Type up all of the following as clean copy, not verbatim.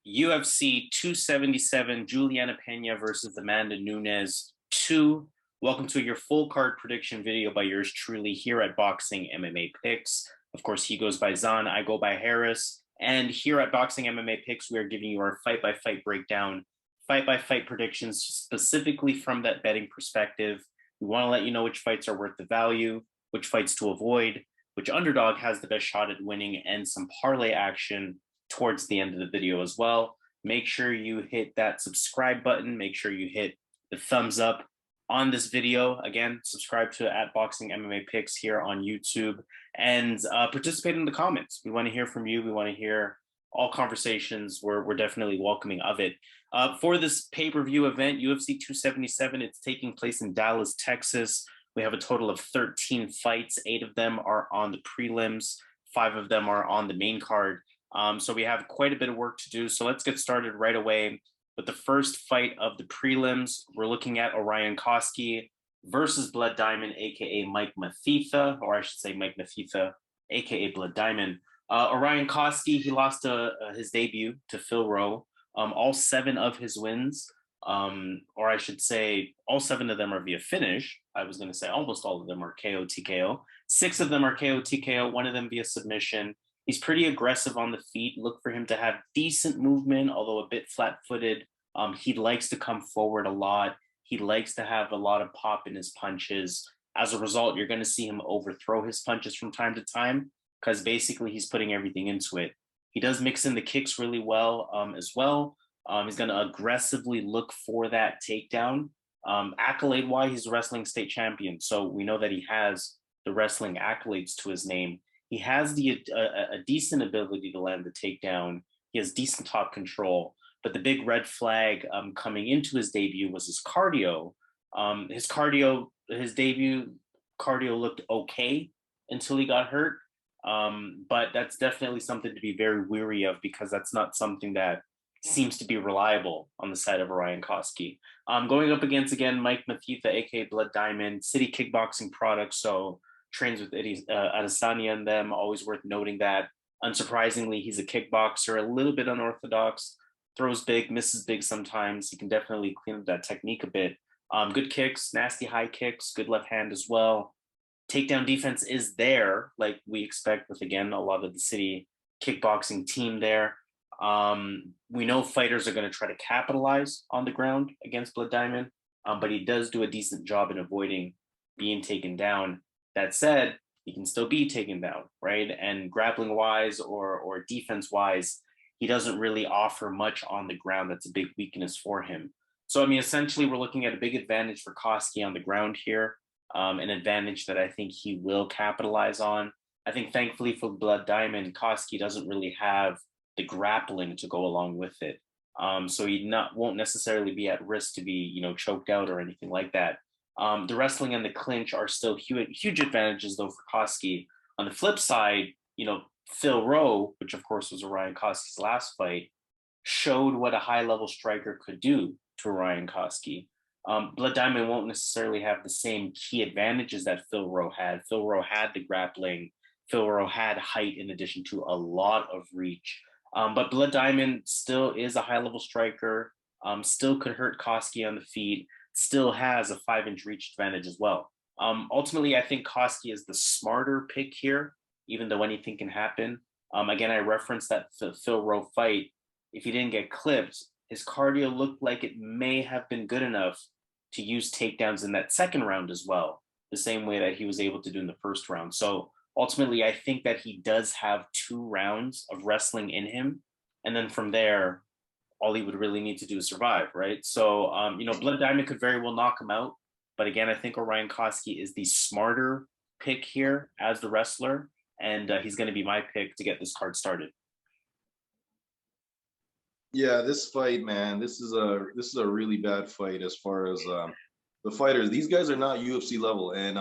UFC 277, Julianna Peña versus Amanda Nunes 2. Welcome to your full card prediction video by yours truly here at Boxing MMA Picks. Of course, he goes by Zan, I go by Harris. And here at Boxing MMA Picks, we are giving you our fight-by-fight breakdown, fight-by-fight predictions, specifically from that betting perspective. We want to let you know which fights are worth the value, which fights to avoid, which underdog has the best shot at winning, and some parlay action towards the end of the video as well. Make sure you hit that subscribe button. Make sure you hit the thumbs up on this video. Again, subscribe to at Boxing MMA Picks here on YouTube and participate in the comments. We want to hear from you. We want to hear all conversations. We're definitely welcoming of it. For this pay-per-view event, UFC 277, it's taking place in Dallas, Texas. We have a total of 13 fights. 8 of them are on the prelims. 5 of them are on the main card. So we have quite a bit of work to do. So let's get started right away with the first fight of the prelims. We're looking at Orion Cosce versus Blood Diamond, aka Mike Mathetha, or I should say Mike Mathetha, aka Blood Diamond. Orion Cosce, he lost his debut to Phil Rowe. All 7 of his wins, or I should say all 7 of them are via finish. I was going to say almost all of them are KO TKO. 6 of them are KO TKO, 1 of them via submission. He's pretty aggressive on the feet. Look for him to have decent movement, although a bit flat-footed. He likes to come forward a lot. He likes to have a lot of pop in his punches. As a result, you're going to see him overthrow his punches from time to time because basically he's putting everything into it. He does mix in the kicks really well as well. He's going to aggressively look for that takedown. Accolade-wise, he's a wrestling state champion, so we know that he has the wrestling accolades to his name. He has a decent ability to land the takedown. He has decent top control, but the big red flag coming into his debut was his cardio. His debut cardio looked okay until he got hurt. But that's definitely something to be very weary of because that's not something that seems to be reliable on the side of Orion Cosce. Going up against, again, Mike Mathetha, aka Blood Diamond, City Kickboxing product, so trains with Adesanya and them, always worth noting that. Unsurprisingly, he's a kickboxer, a little bit unorthodox, throws big, misses big sometimes. He can definitely clean up that technique a bit. Good kicks, nasty high kicks, good left hand as well. Takedown defense is there, like we expect with, again, a lot of the City Kickboxing team there. We know fighters are going to try to capitalize on the ground against Blood Diamond, but he does do a decent job in avoiding being taken down. That said, he can still be taken down, right? And grappling-wise or defense-wise, he doesn't really offer much on the ground. That's a big weakness for him. So, I mean, essentially, we're looking at a big advantage for Cosce on the ground here, an advantage that I think he will capitalize on. I think, thankfully, for Blood Diamond, Cosce doesn't really have the grappling to go along with it. So he won't necessarily be at risk to be, choked out or anything like that. The wrestling and the clinch are still huge advantages, though, for Cosce. On the flip side, Phil Rowe, which of course was Orion Cosce's last fight, showed what a high-level striker could do to Orion Cosce. Blood Diamond won't necessarily have the same key advantages that Phil Rowe had. Phil Rowe had the grappling. Phil Rowe had height in addition to a lot of reach. But Blood Diamond still is a high-level striker, still could hurt Cosce on the feet, still has a 5-inch reach advantage as well. Ultimately, I think Cosce is the smarter pick here, even though anything can happen. Again, I referenced that Phil Rowe fight. If he didn't get clipped, his cardio looked like it may have been good enough to use takedowns in that second round as well, the same way that he was able to do in the first round. So ultimately, I think that he does have 2 rounds of wrestling in him. And then from there, all he would really need to do is survive, right? So, Blood Diamond could very well knock him out. But again, I think Orion Cosce is the smarter pick here as the wrestler. And he's going to be my pick to get this card started. Yeah, this fight, man, this is a really bad fight as far as the fighters. These guys are not UFC level, and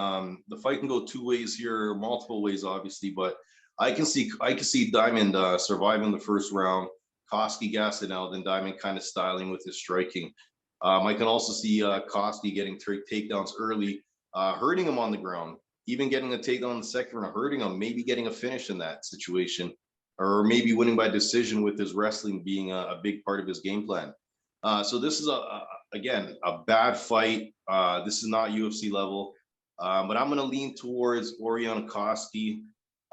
the fight can go 2 ways here, multiple ways, obviously. But I can see Diamond surviving the first round, Cosce gassing out, and Diamond kind of styling with his striking. I can also see Cosce getting takedowns early, hurting him on the ground, even getting a takedown in the second round, hurting him, maybe getting a finish in that situation. or maybe winning by decision with his wrestling being a big part of his game plan. So this is again a bad fight. This is not UFC level, but I'm going to lean towards Orion Cosce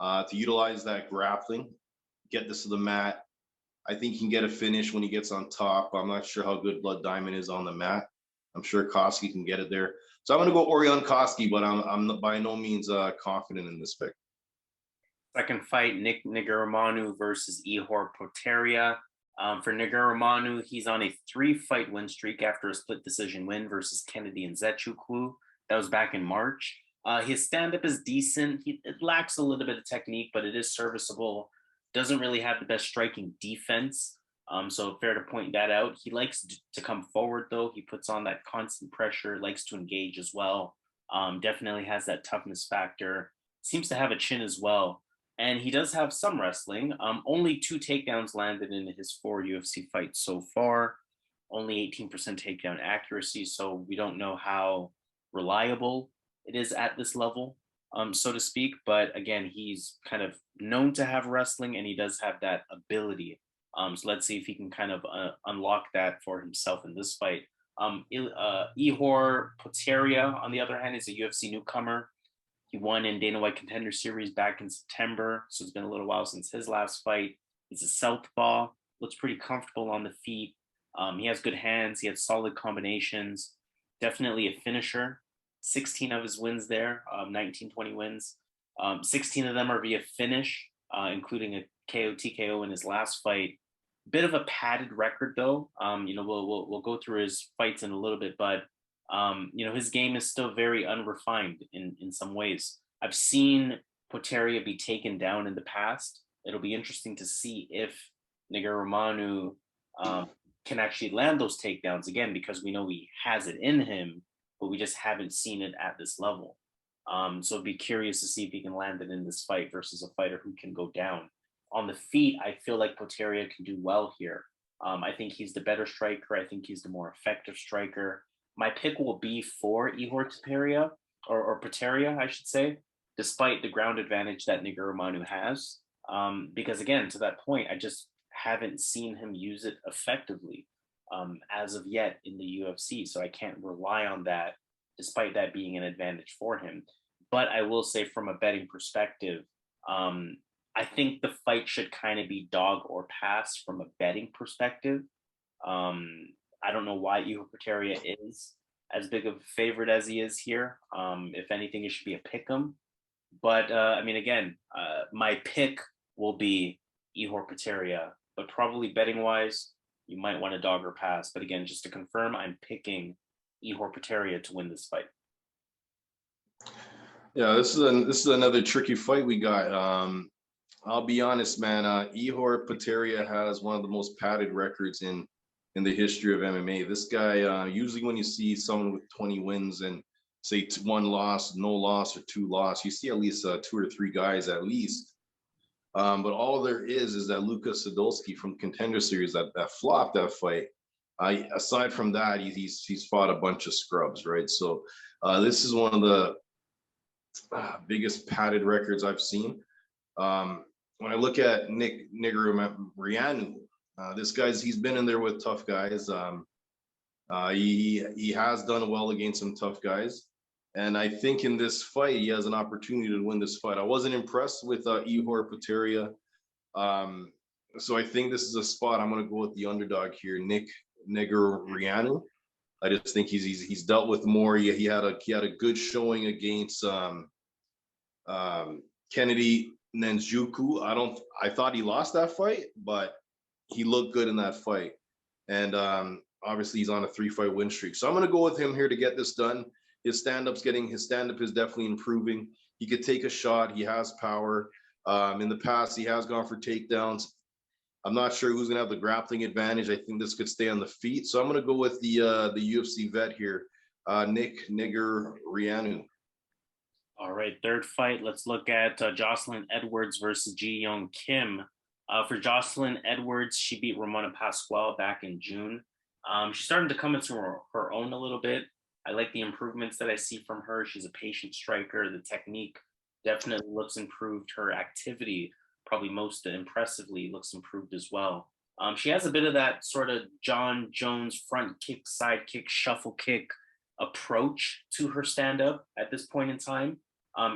to utilize that grappling, get this to the mat. I think he can get a finish when he gets on top. I'm not sure how good Blood Diamond is on the mat. I'm sure Cosce can get it there. So I'm going to go Orion Cosce, but I'm by no means confident in this pick. Second fight, Negumereanu versus Ihor Potieria. For Negumereanu, he's on a 3-fight win streak after a split decision win versus Kennedy and Nzechukwu. That was back in March. His stand-up is decent. It lacks a little bit of technique, but it is serviceable. Doesn't really have the best striking defense. So fair to point that out. He likes to come forward, though. He puts on that constant pressure, likes to engage as well. Definitely has that toughness factor. Seems to have a chin as well. And he does have some wrestling. Only 2 takedowns landed in his 4 UFC fights so far. Only 18% takedown accuracy. So we don't know how reliable it is at this level, so to speak. But again, he's kind of known to have wrestling, and he does have that ability. So let's see if he can kind of unlock that for himself in this fight. Ihor Potieria, on the other hand, is a UFC newcomer. He won in Dana White Contender Series back in September, so it's been a little while since his last fight. He's a southpaw, looks pretty comfortable on the feet. He has good hands. He has solid combinations. Definitely a finisher. 16 of his wins there, 19-20 wins. 16 of them are via finish, including a KO TKO in his last fight. Bit of a padded record, though. We'll go through his fights in a little bit, but his game is still very unrefined in some ways. I've seen Potieria be taken down in the past. It'll be interesting to see if Negumereanu can actually land those takedowns again, because we know he has it in him, but we just haven't seen it at this level. So I'd be curious to see if he can land it in this fight versus a fighter who can go down. On the feet, I feel like Potieria can do well here. I think he's the better striker. I think he's the more effective striker. My pick will be for Ihor Potieria, or Potieria, I should say, despite the ground advantage that Negumereanu has. Because again, to that point, I just haven't seen him use it effectively as of yet in the UFC. So I can't rely on that, despite that being an advantage for him. But I will say, from a betting perspective, I think the fight should kind of be dog or pass from a betting perspective. I don't know why Ihor Potieria is as big of a favorite as he is here. If anything, it should be a pick 'em. But again, my pick will be Ihor Potieria, but probably betting wise, you might want a dog or pass. But again, just to confirm, I'm picking Ihor Potieria to win this fight. Yeah, this is another tricky fight we got. I'll be honest, man. Ihor Potieria has one of the most padded records in the history of MMA. This guy, usually when you see someone with 20 wins and say 1 loss, no loss, or 2 loss, you see at least 2 or 3 guys at least. But all there is that Lukas Sadolski from Contender Series that flopped that fight. Aside from that, he's fought a bunch of scrubs, right? So this is one of the biggest padded records I've seen. When I look at Negumereanu, he's been in there with tough guys. He has done well against some tough guys. And I think in this fight, he has an opportunity to win this fight. I wasn't impressed with Ihor Potieria. So I think this is a spot I'm going to go with the underdog here, Negumereanu. I just think he's dealt with more. He had a good showing against Kennedy Nzechukwu. I thought he lost that fight, but he looked good in that fight. And obviously he's on a 3-fight win streak. So I'm going to go with him here to get this done. His stand-up is definitely improving. He could take a shot. He has power. In the past, he has gone for takedowns. I'm not sure who's going to have the grappling advantage. I think this could stay on the feet. So I'm going to go with the UFC vet here, Negumereanu. All right, third fight. Let's look at Joselyne Edwards versus Yeon Kim. For Joselyne Edwards, she beat Ramona Pascual back in June. She's starting to come into her own a little bit. I like the improvements that I see from her. She's a patient striker. The technique definitely looks improved. Her activity probably most impressively, looks improved as well. She has a bit of that sort of John Jones front kick, side kick, shuffle kick approach to her stand up at this point in time,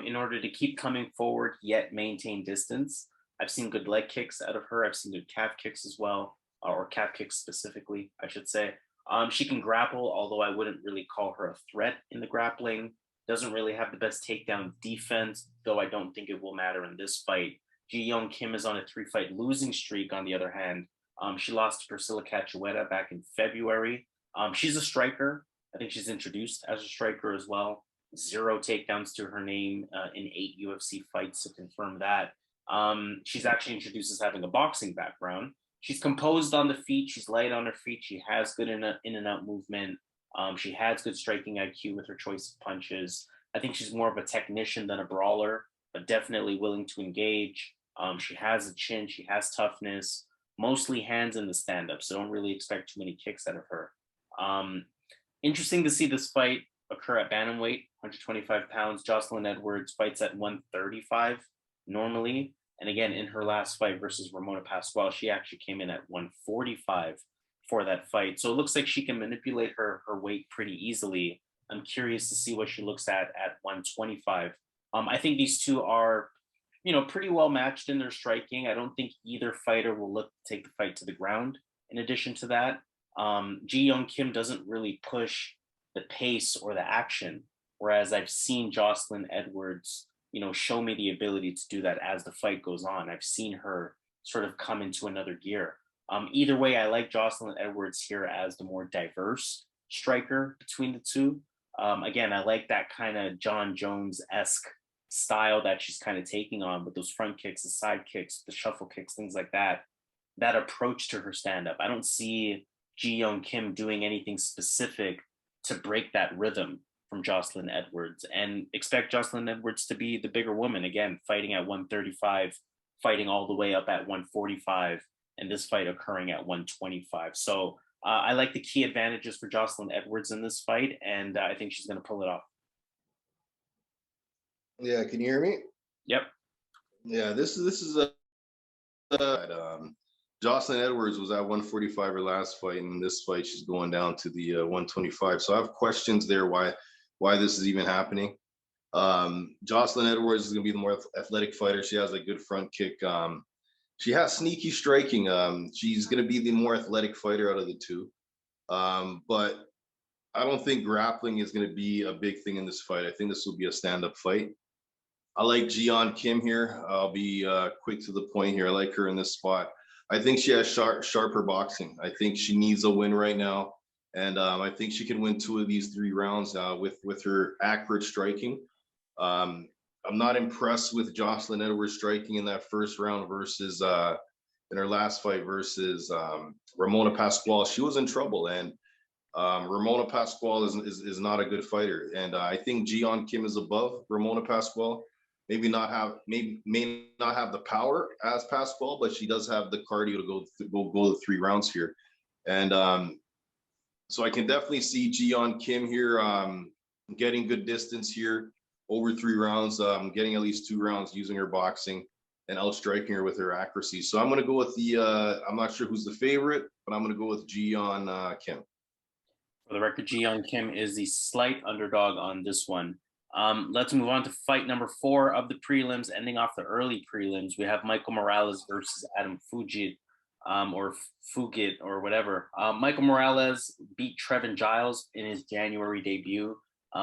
in order to keep coming forward yet maintain distance. I've seen good leg kicks out of her. I've seen good calf kicks as well, or calf kicks specifically, I should say. She can grapple, although I wouldn't really call her a threat in the grappling. Doesn't really have the best takedown defense, though I don't think it will matter in this fight. Yeon Kim is on a 3-fight losing streak, on the other hand. She lost to Priscilla Cachoeira back in February. She's a striker. I think she's introduced as a striker as well. 0 takedowns to her name in 8 UFC fights to confirm that. She's actually introduced as having a boxing background. She's composed on the feet. She's light on her feet. She has good in and out movement. She has good striking IQ with her choice of punches. I think she's more of a technician than a brawler, but definitely willing to engage. She has a chin. She has toughness, mostly hands in the stand-up, so don't really expect too many kicks out of her. Interesting to see this fight occur at bantamweight, 125 pounds. Joselyne Edwards fights at 135 normally. And again, in her last fight versus Ramona Pascual, she actually came in at 145 for that fight. So it looks like she can manipulate her weight pretty easily. I'm curious to see what she looks at 125. I think these two are, pretty well matched in their striking. I don't think either fighter will look to take the fight to the ground. In addition to that, Yeon Kim doesn't really push the pace or the action, whereas I've seen Joselyne Edwards, show me the ability to do that as the fight goes on. I've seen her sort of come into another gear. Either way, I like Joselyne Edwards here as the more diverse striker between the two. Again, I like that kind of John Jones-esque style that she's kind of taking on with those front kicks, the side kicks, the shuffle kicks, things like that. That approach to her stand-up. I don't see Yeon Kim doing anything specific to break that rhythm from Joselyne Edwards, and expect Joselyne Edwards to be the bigger woman, again, fighting at 135, fighting all the way up at 145, and this fight occurring at 125. So I like the key advantages for Joselyne Edwards in this fight, and I think she's going to pull it off. Yeah, can you hear me? Yep. Yeah, this is a Joselyne Edwards was at 145 her last fight, and this fight she's going down to the 125. So I have questions there why this is even happening. Joselyne Edwards is going to be the more athletic fighter. She has a good front kick. She has sneaky striking. She's going to be the more athletic fighter out of the two. But I don't think grappling is going to be a big thing in this fight. I think this will be a stand-up fight. I like Yeon Kim here. I'll be quick to the point here. I like her in this spot. I think she has sharper boxing. I think she needs a win right now. And I think she can win 2 of these 3 rounds with her accurate striking. I'm not impressed with Joselyne Edwards striking in that first round versus in her last fight versus Ramona Pascual. She was in trouble, and Ramona Pascual is not a good fighter. And I think Yeon Kim is above Ramona Pascual. May not have the power as Pascual, but she does have the cardio to go the 3 rounds here. And so I can definitely see Yeon Kim here getting good distance here over 3 rounds, getting at least 2 rounds using her boxing and outstriking her with her accuracy. So I'm going to go with I'm not sure who's the favorite, but I'm going to go with Yeon Kim. For the record, Yeon Kim is the slight underdog on this one. Let's move on to fight number 4 of the prelims, ending off the early prelims. We have Michael Morales versus Adam Fugitt, or Fugitt, or whatever. Michael Morales beat Trevin Giles in his January debut.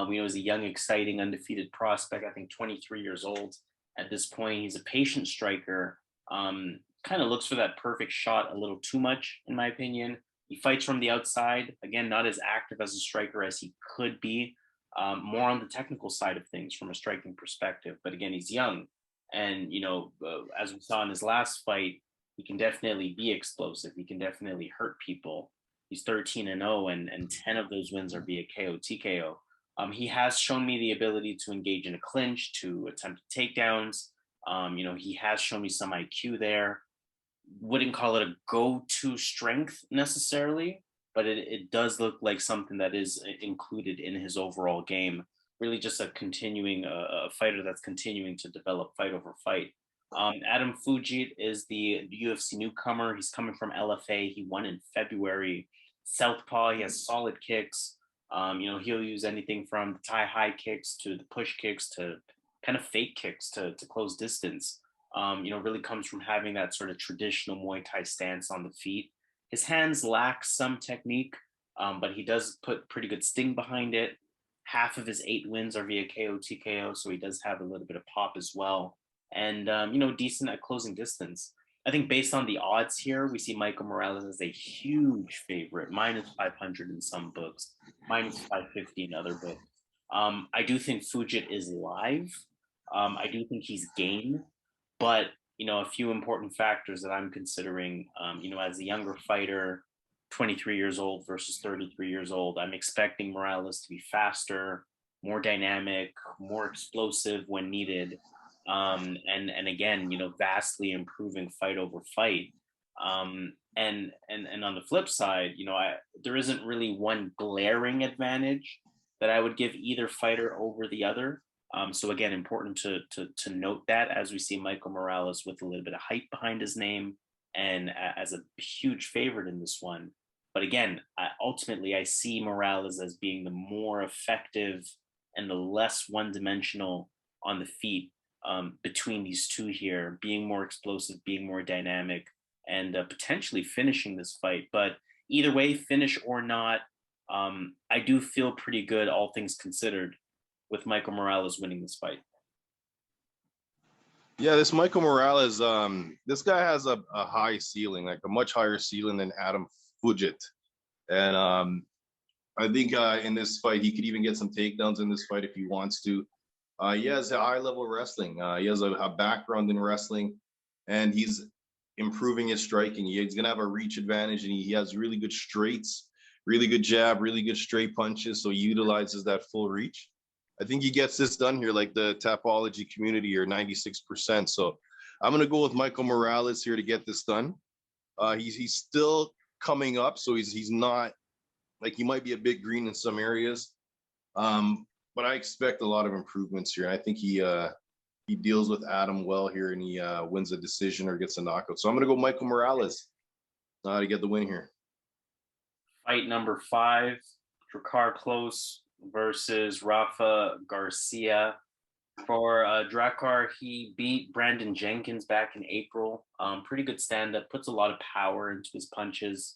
We know he's a young, exciting, undefeated prospect, I think 23 years old at this point. He's a patient striker, kind of looks for that perfect shot a little too much, in my opinion. He fights from the outside, again, not as active as a striker as he could be. More on the technical side of things from a striking perspective. But again, he's young. And, as we saw in his last fight, he can definitely be explosive. He can definitely hurt people. He's 13-0, and 10 of those wins are via KO, TKO. He has shown me the ability to engage in a clinch, to attempt takedowns. He has shown me some IQ there. Wouldn't call it a go-to strength necessarily, but it does look like something that is included in his overall game. Really just a fighter that's continuing to develop fight over fight. Adam Fugitt is the UFC newcomer. He's coming from LFA. He won in February. Southpaw, he has solid kicks. He'll use anything from the tie high kicks to the push kicks to kind of fake kicks to close distance. Really comes from having that sort of traditional Muay Thai stance on the feet. His hands lack some technique, but he does put pretty good sting behind it. Half of his 8 wins are via KO, TKO, so he does have a little bit of pop as well. And, decent at closing distance. I think based on the odds here, we see Michael Morales as a huge favorite, minus 500 in some books, minus 550 in other books. I do think Fugitt is live. I do think he's game, but a few important factors that I'm considering, as a younger fighter, 23 years old versus 33 years old, I'm expecting Morales to be faster, more dynamic, more explosive when needed. And again, vastly improving fight over fight. And on the flip side, there isn't really one glaring advantage that I would give either fighter over the other. So again, important to note that as we see Michael Morales with a little bit of hype behind his name and as a huge favorite in this one. But again, ultimately, I see Morales as being the more effective and the less one-dimensional on the feet between these two here, being more explosive, being more dynamic, and potentially finishing this fight. But either way, finish or not, I do feel pretty good, all things considered, with Michael Morales winning this fight. Yeah, this Michael Morales, this guy has a high ceiling, like a much higher ceiling than Adam Fugitt. And I think in this fight, he could even get some takedowns in this fight if he wants to. He has a high level wrestling. He has a background in wrestling, and he's improving his striking. He's going to have a reach advantage, and he has really good straights, really good jab, really good straight punches. So he utilizes that full reach. I think he gets this done here, like the Tapology community, or 96%. So I'm going to go with Michael Morales here to get this done. He's still coming up, so he's not like, he might be a bit green in some areas, but I expect a lot of improvements here. I think he deals with Adam well here, and he wins a decision or gets a knockout. So I'm going to go Michael Morales to get the win here. Fight number 5, Drakkar Klose versus Rafa Garcia. For Drakkar, he beat Brandon Jenkins back in April. Pretty good stand-up, puts a lot of power into his punches.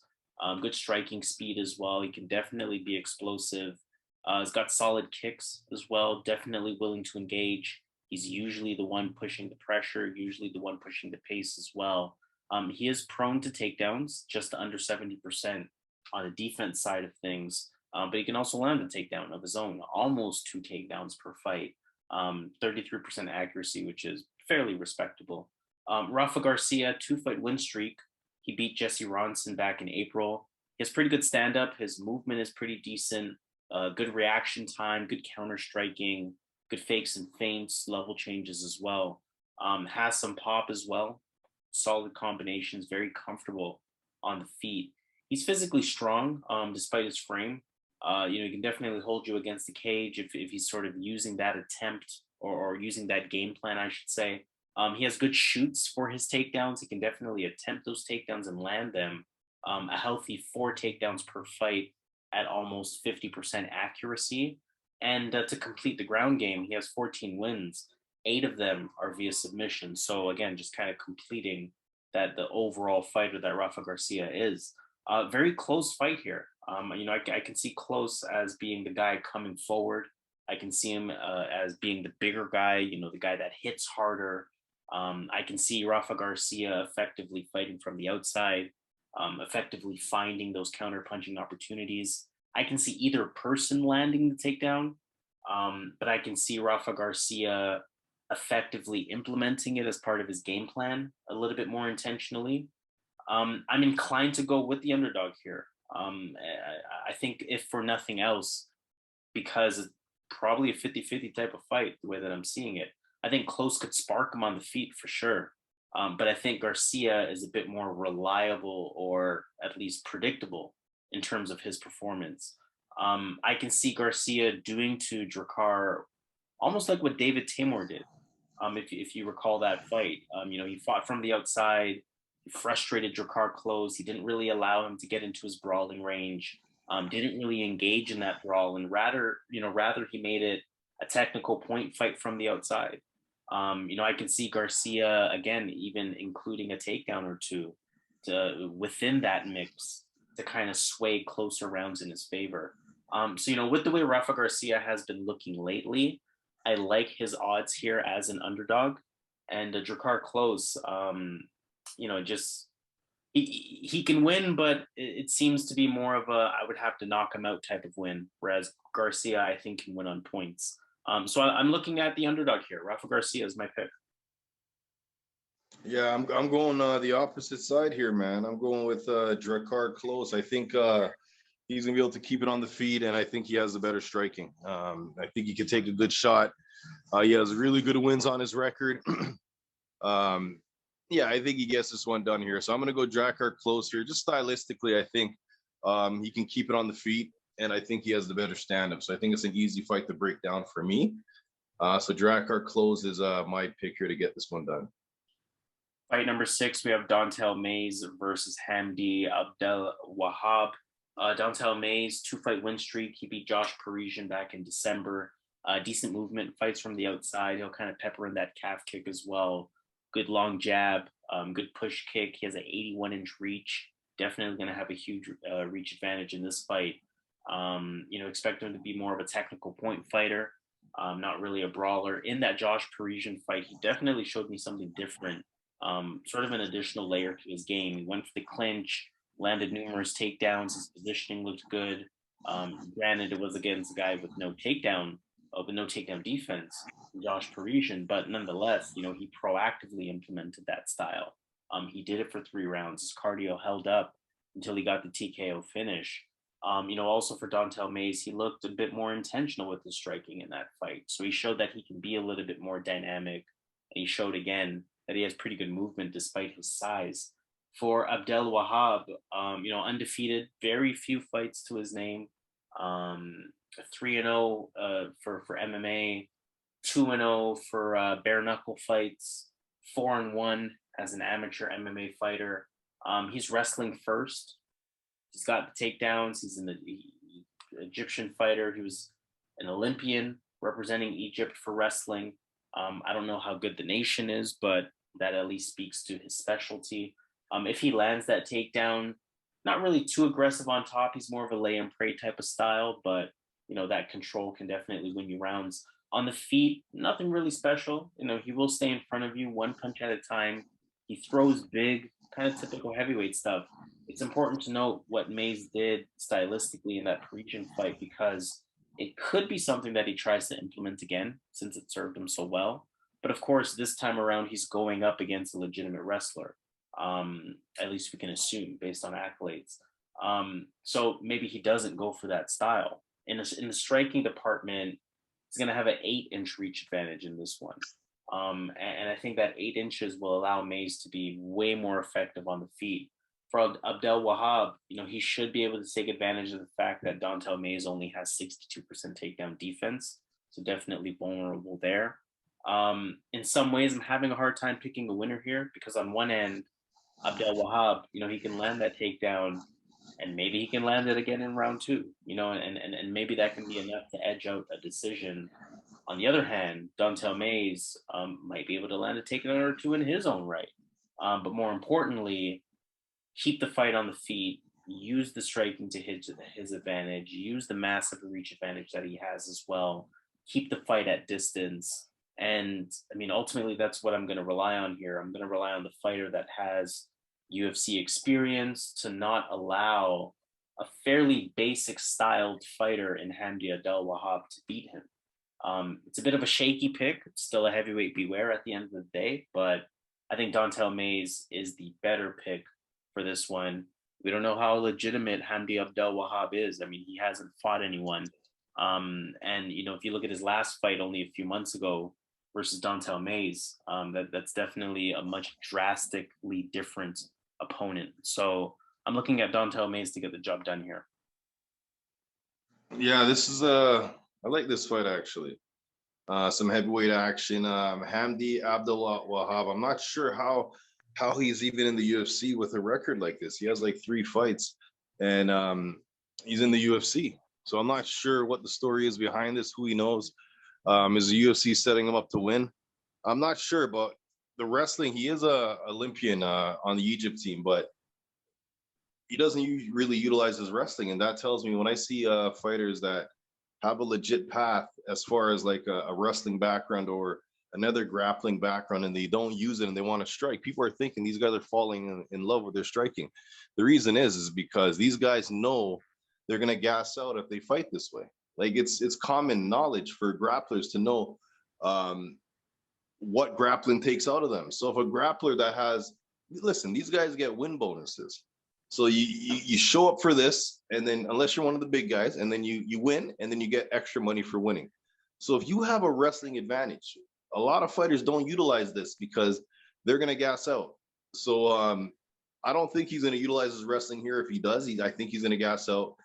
Good striking speed as well. He can definitely be explosive. He's got solid kicks as well, definitely willing to engage. He's usually the one pushing the pressure, usually the one pushing the pace as well. He is prone to takedowns, just under 70% on the defense side of things. But he can also land a takedown of his own, almost 2 takedowns per fight. 33% accuracy, which is fairly respectable. Rafa Garcia, 2-fight win streak. He beat Jesse Ronson back in April. He has pretty good stand-up. His movement is pretty decent. Good reaction time, good counter striking, good fakes and feints, level changes as well. Has some pop as well. Solid combinations, very comfortable on the feet. He's physically strong despite his frame. He can definitely hold you against the cage if he's sort of using that attempt or using that game plan, I should say. He has good shoots for his takedowns. He can definitely attempt those takedowns and land them. A healthy 4 takedowns per fight at almost 50% accuracy. And to complete the ground game, he has 14 wins. 8 of them are via submission. So again, just kind of completing the overall fighter that Rafa Garcia is. Very close fight here. I can see Klose as being the guy coming forward. I can see him as being the bigger guy, the guy that hits harder. I can see Rafa Garcia effectively fighting from the outside, effectively finding those counter-punching opportunities. I can see either person landing the takedown, but I can see Rafa Garcia effectively implementing it as part of his game plan a little bit more intentionally. I'm inclined to go with the underdog here. I think if for nothing else, because it's probably a 50-50 type of fight, the way that I'm seeing it. I think Klose could spark him on the feet for sure. But I think Garcia is a bit more reliable, or at least predictable, in terms of his performance. I can see Garcia doing to Drakkar almost like what David Timur did. If you recall that fight, he fought from the outside, he frustrated Drakkar Klose. He didn't really allow him to get into his brawling range. Didn't really engage in that brawl, and rather he made it a technical point fight from the outside. I can see Garcia again, even including a takedown or two within that mix to kind of sway closer rounds in his favor. With the way Rafa Garcia has been looking lately, I like his odds here as an underdog. And Drakkar Klose, just he can win, but it seems to be more of a I would have to knock him out type of win. Whereas Garcia, I think, can win on points. So I'm looking at the underdog here. Rafa Garcia is my pick. Yeah, I'm going the opposite side here, man. I'm going with Drakkar Klose. I think he's gonna be able to keep it on the feet, and I think he has the better striking. I think he can take a good shot. He has really good wins on his record. Yeah, I think he gets this one done here. So I'm gonna go Drakkar Klose here. Just stylistically, I think he can keep it on the feet, and I think he has the better stand-up. So I think it's an easy fight to break down for me. So Drakkar Klose is my pick here to get this one done. Fight number 6, we have Don'Tale Mayes versus Hamdy Abdelwahab. Don'Tale Mayes, 2-fight win streak. He beat Josh Parisian back in December. Decent movement, fights from the outside. He'll kind of pepper in that calf kick as well. Good long jab, good push kick. He has an 81-inch reach. Definitely going to have a huge reach advantage in this fight. Expect him to be more of a technical point fighter, not really a brawler. In that Josh Parisian fight, he definitely showed me something different. Sort of an additional layer to his game. He went for the clinch, landed numerous takedowns. His positioning looked good. Granted, it was against a guy with no takedown defense, Josh Parisian, but nonetheless, he proactively implemented that style. He did it for 3 rounds. His cardio held up until he got the TKO finish. Also for Don'Tale Mayes, he looked a bit more intentional with his striking in that fight. So he showed that he can be a little bit more dynamic. And he showed again that he has pretty good movement despite his size. For Abdelwahab, undefeated, very few fights to his name. 3-0 for MMA, 2-0 for bare knuckle fights, 4-1 as an amateur MMA fighter. He's wrestling first. He's got the takedowns. He's an Egyptian fighter. He was an Olympian representing Egypt for wrestling. I don't know how good the nation is, but that at least speaks to his specialty. If he lands that takedown, not really too aggressive on top. He's more of a lay and pray type of style, but that control can definitely win you rounds. On the feet, nothing really special. He will stay in front of you 1 punch at a time. He throws big, kind of typical heavyweight stuff. It's important to note what Mayes did stylistically in that Parisian fight, because it could be something that he tries to implement again since it served him so well. But of course, this time around, he's going up against a legitimate wrestler. At least we can assume based on accolades. So maybe he doesn't go for that style. In the striking department, he's going to have an 8-inch reach advantage in this one. And I think that 8 inches will allow Mayes to be way more effective on the feet. For Abdelwahab, he should be able to take advantage of the fact that Don'Tale Mayes only has 62% takedown defense. So definitely vulnerable there. In some ways, I'm having a hard time picking a winner here, because on one end, Abdelwahab, he can land that takedown, and maybe he can land it again in round 2, and maybe that can be enough to edge out a decision. On the other hand, Don'Tale Mayes might be able to land a takedown or 2 in his own right. But more importantly, keep the fight on the feet, use the striking to his advantage, use the massive reach advantage that he has as well, keep the fight at distance. And ultimately, that's what I'm going to rely on here. I'm going to rely on the fighter that has UFC experience to not allow a fairly basic styled fighter in Hamdy Abdelwahab to beat him. It's a bit of a shaky pick. It's still a heavyweight beware at the end of the day, but I think Don'Tale Mayes is the better pick for this one. We don't know how legitimate Hamdy Abdelwahab is. He hasn't fought anyone. And if you look at his last fight only a few months ago versus Don'Tale Mayes, that's definitely a much drastically different opponent. So I'm looking at Don'Tale Mayes to get the job done here. Yeah, this is I like this fight actually. some heavyweight action. Hamdy Abdelwahab. I'm not sure how he's even in the UFC with a record like this. He has like 3 fights, and he's in the UFC. So I'm not sure what the story is behind this. Who he knows? Is the UFC setting him up to win? I'm not sure, but the wrestling, he is a Olympian on the Egypt team, but he doesn't really utilize his wrestling, and that tells me when I see fighters that have a legit path as far as like a wrestling background or another grappling background, and they don't use it and they want to strike, people are thinking these guys are falling in love with their striking. The reason is because these guys know they're going to gas out if they fight this way. Like it's common knowledge for grapplers to know what grappling takes out of them. So if a grappler that has, listen, these guys get win bonuses. So you show up for this, and then unless you're one of the big guys, and then you win, and then you get extra money for winning. So if you have a wrestling advantage, a lot of fighters don't utilize this because they're gonna gas out. So I don't think he's gonna utilize his wrestling here. If he does, I think he's gonna gas out.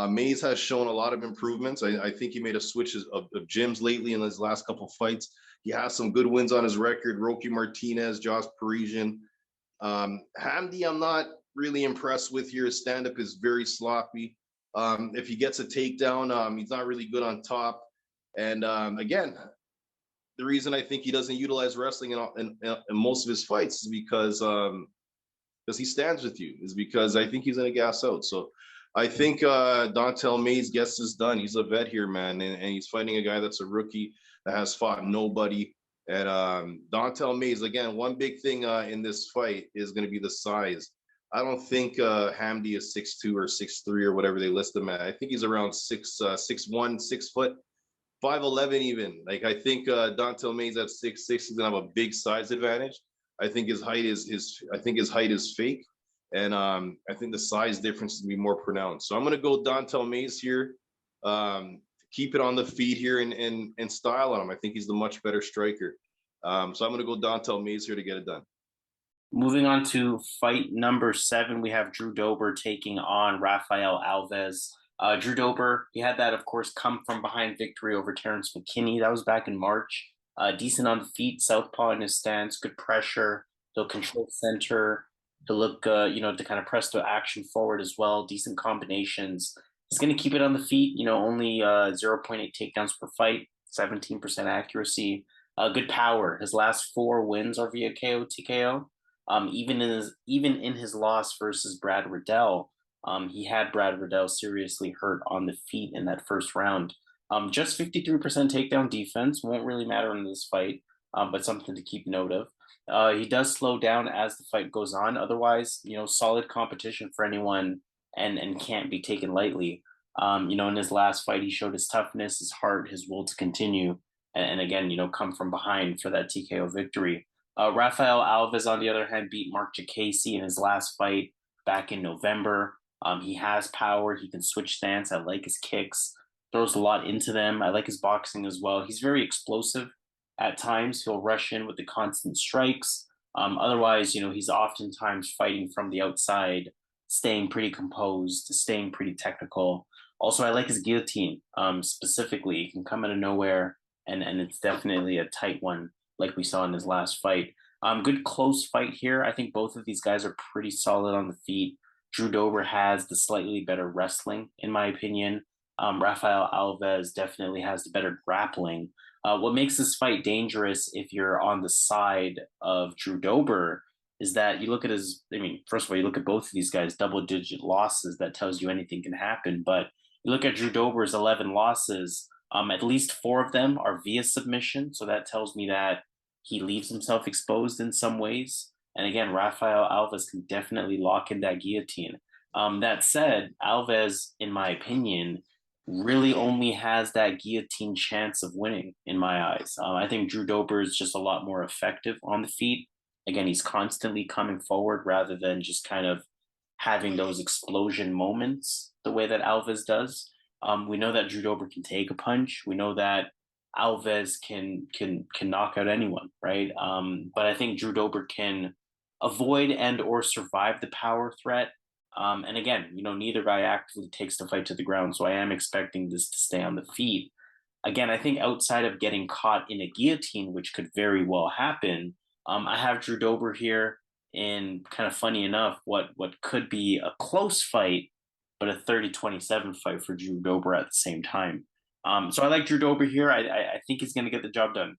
Mays has shown a lot of improvements. I think he made a switch of gyms lately in his last couple of fights. He has some good wins on his record. Roque Martinez, Josh Parisian. Hamdy, I'm not really impressed with here. His stand-up is very sloppy. If he gets a takedown, he's not really good on top. And again, the reason I think he doesn't utilize wrestling in most of his fights is because he stands with you, is because I think he's going to gas out. So I think Dontel Mays gets this done. He's a vet here, man, and he's fighting a guy that's a rookie that has fought nobody. And Dontel Mays, again, one big thing in this fight is going to be the size. I don't think Hamdy is 6'2" or 6'3" or whatever they list him at. I think he's around 6'1", 6 foot, 5'11" even. Like I think Dontel Mays at 6'6", he's gonna have a big size advantage. I think his height is fake, and I think the size difference is gonna be more pronounced. So I'm gonna go Dontel Mays here. Keep it on the feet here and style on him. I think he's the much better striker. So I'm gonna go Dontel Mays here to get it done. Moving on to fight number 7, we have Drew Dober taking on Rafael Alves. Drew Dober, he had that, of course, come from behind victory over Terrence McKinney. That was back in March. Decent on the feet, southpaw in his stance, good pressure. He'll control center. He'll look, to kind of press the action forward as well. Decent combinations. He's going to keep it on the feet, only 0.8 takedowns per fight, 17% accuracy. Good power. His last 4 wins are via KO, TKO. Even in his loss versus Brad Riddell, he had Brad Riddell seriously hurt on the feet in that first round. Just 53% takedown defense won't really matter in this fight, but something to keep note of. He does slow down as the fight goes on. Otherwise, solid competition for anyone and can't be taken lightly. In his last fight, he showed his toughness, his heart, his will to continue, and again, come from behind for that TKO victory. Rafael Alves, on the other hand, beat Mark Jacasey in his last fight back in November. He has power. He can switch stance. I like his kicks. Throws a lot into them. I like his boxing as well. He's very explosive at times. He'll rush in with the constant strikes. Otherwise, he's oftentimes fighting from the outside, staying pretty composed, staying pretty technical. Also, I like his guillotine specifically. He can come out of nowhere, and it's definitely a tight one, like we saw in his last fight. Good close fight here. I think both of these guys are pretty solid on the feet. Drew Dober has the slightly better wrestling, in my opinion. Rafael Alves definitely has the better grappling. What makes this fight dangerous if you're on the side of Drew Dober is that you look at first of all, you look at both of these guys, double-digit losses. That tells you anything can happen. But you look at Drew Dober's 11 losses, at least 4 of them are via submission. So that tells me that he leaves himself exposed in some ways. And again, Rafael Alves can definitely lock in that guillotine. That said, Alves, in my opinion, really only has that guillotine chance of winning, in my eyes. I think Drew Dober is just a lot more effective on the feet. Again, he's constantly coming forward rather than just kind of having those explosion moments the way that Alves does. We know that Drew Dober can take a punch. We know that Alves can knock out anyone, right? But I think Drew Dober can avoid and or survive the power threat. And again, neither guy actively takes the fight to the ground. So I am expecting this to stay on the feet. Again, I think outside of getting caught in a guillotine, which could very well happen, I have Drew Dober here in kind of funny enough, what could be a close fight, but a 30-27 fight for Drew Dober at the same time. So I like Drew Dober here. I think he's going to get the job done.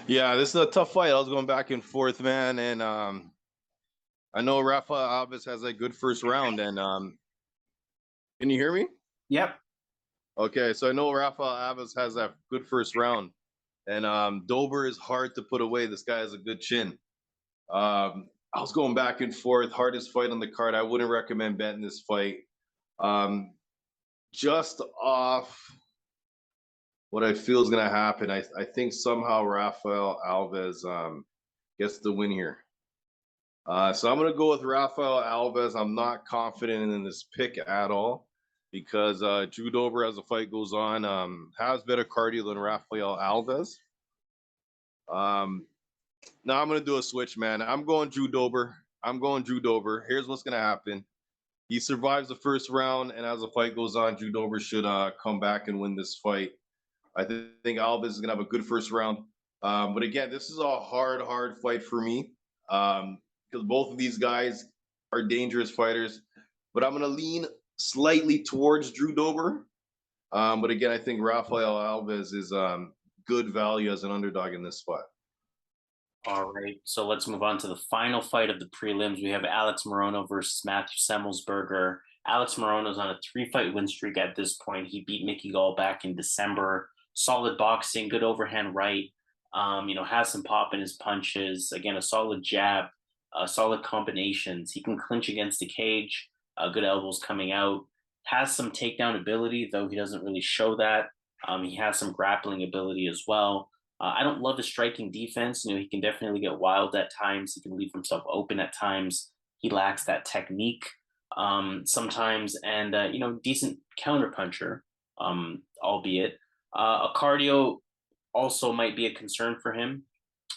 Yeah, this is a tough fight. I was going back and forth, man, and I know Rafa Alves has a good first round, and can you hear me? Yep. Okay, so I know Rafa Alves has that good first round, and Dober is hard to put away. This guy has a good chin. I was going back and forth. Hardest fight on the card. I wouldn't recommend betting this fight. Just off what I feel is going to happen, I think somehow Rafael Alves gets the win here. So I'm going to go with Rafael Alves. I'm not confident in this pick at all because Drew Dober, as the fight goes on, has better cardio than Rafael Alves. Now I'm going to do a switch, man. I'm going Drew Dober. Here's what's going to happen. He survives the first round, and as the fight goes on, Drew Dober should come back and win this fight. I think Alves is going to have a good first round. But again, this is a hard fight for me because both of these guys are dangerous fighters. But I'm going to lean slightly towards Drew Dober. But again, I think Rafael Alves is good value as an underdog in this spot. All right, so let's move on to the final fight of the prelims. We have Alex Morono versus Matthew Semelsberger. Alex Morono's on a 3-fight win streak at this point. He beat Mickey Gall back in December. Solid boxing, good overhand right. Has some pop in his punches. Again, a solid jab, solid combinations. He can clinch against the cage. Good elbows coming out. Has some takedown ability, though he doesn't really show that. He has some grappling ability as well. I don't love his striking defense. He can definitely get wild at times. He can leave himself open at times. He lacks that technique sometimes, and decent counterpuncher, albeit. A cardio also might be a concern for him,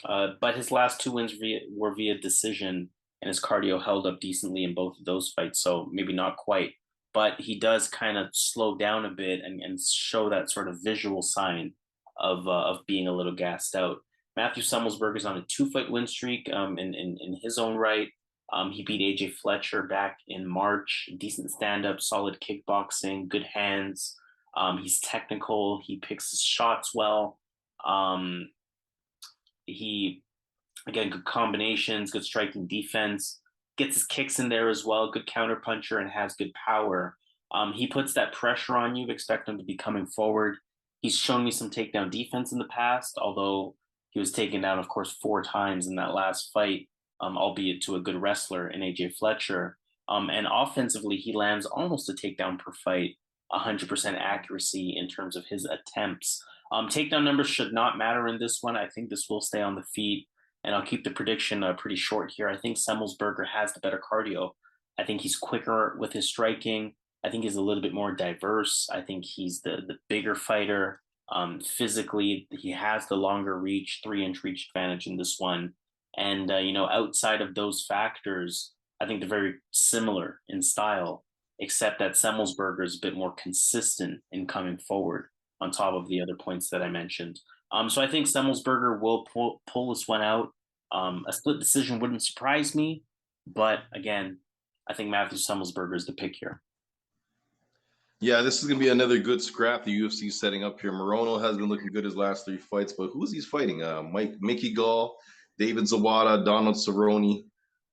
but his last 2 wins were via decision, and his cardio held up decently in both of those fights. So maybe not quite, but he does kind of slow down a bit and show that sort of visual sign of being a little gassed out. Matthew Semelsberger is on a 2-fight win streak in his own right. He beat AJ Fletcher back in March. Decent stand-up, solid kickboxing, good hands. He's technical. He picks his shots well. He, again, good combinations, good striking defense. Gets his kicks in there as well. Good counterpuncher and has good power. He puts that pressure on you. Expect him to be coming forward. He's shown me some takedown defense in the past, although he was taken down, of course, 4 times in that last fight, albeit to a good wrestler in AJ Fletcher. And offensively, he lands almost a takedown per fight, 100% accuracy in terms of his attempts. Takedown numbers should not matter in this one. I think this will stay on the feet, and I'll keep the prediction pretty short here. I think Semelsberger has the better cardio. I think he's quicker with his striking. I think he's a little bit more diverse. I think he's the bigger fighter. Physically, he has the longer reach, 3-inch reach advantage in this one. And, outside of those factors, I think they're very similar in style, except that Semelsberger is a bit more consistent in coming forward on top of the other points that I mentioned. So I think Semelsberger will pull this one out. A split decision wouldn't surprise me. But again, I think Matthew Semelsberger is the pick here. Yeah, this is going to be another good scrap the UFC is setting up here. Morono has been looking good his last 3 fights, but who's he fighting? Mickey Gall, David Zawada, Donald Cerrone,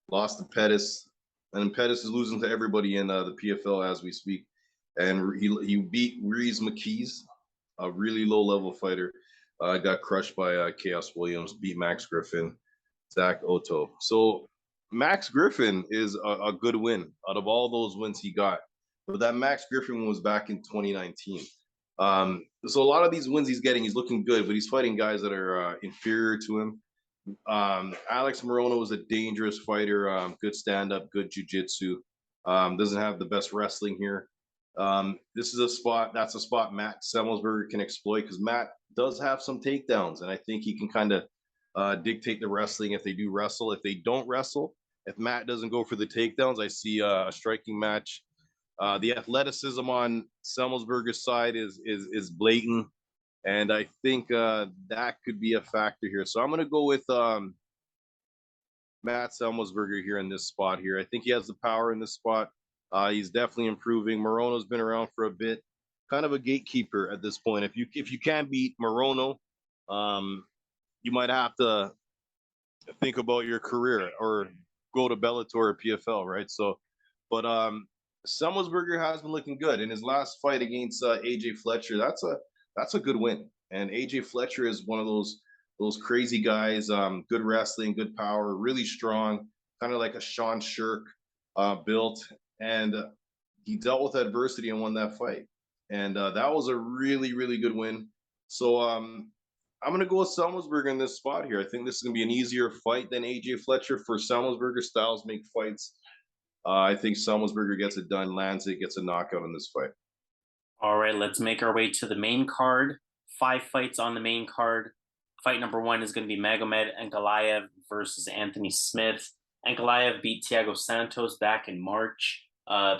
lost to Perez. And Perez is losing to everybody in the PFL as we speak. And he beat Reese McKees, a really low-level fighter. Got crushed by Chaos Williams, beat Max Griffin, Zach Otto. So Max Griffin is a good win out of all those wins he got. But that Max Griffin was back in 2019. So a lot of these wins he's getting, he's looking good, but he's fighting guys that are inferior to him. Alex Morono is a dangerous fighter, good stand-up, good jiu-jitsu. Doesn't have the best wrestling here. This is a spot Matt Semelsberger can exploit because Matt does have some takedowns, and I think he can kind of dictate the wrestling if they do wrestle. If they don't wrestle, if Matt doesn't go for the takedowns, I see a striking match. The athleticism on Semelsberger's side is blatant. And I think that could be a factor here. So I'm going to go with Matt Semelsberger here in this spot here. I think he has the power in this spot. He's definitely improving. Morono's been around for a bit, kind of a gatekeeper at this point. If you can't beat Morono, you might have to think about your career or go to Bellator or PFL, right? So, but Semelsberger has been looking good in his last fight against AJ Fletcher. That's a good win. And AJ Fletcher is one of those crazy guys. Good wrestling, good power, really strong, kind of like a Sean Shirk built. And he dealt with adversity and won that fight. And that was a really, really good win. So I'm going to go with Semelsberger in this spot here. I think this is going to be an easier fight than AJ Fletcher. For Semelsberger, styles make fights. I think Semelsberger gets it done, lands it, gets a knockout in this fight. All right, let's make our way to the main card. 5 fights on the main card. Fight number 1 is going to be Magomed Ankalaev versus Anthony Smith. Ankalaev beat Thiago Santos back in March.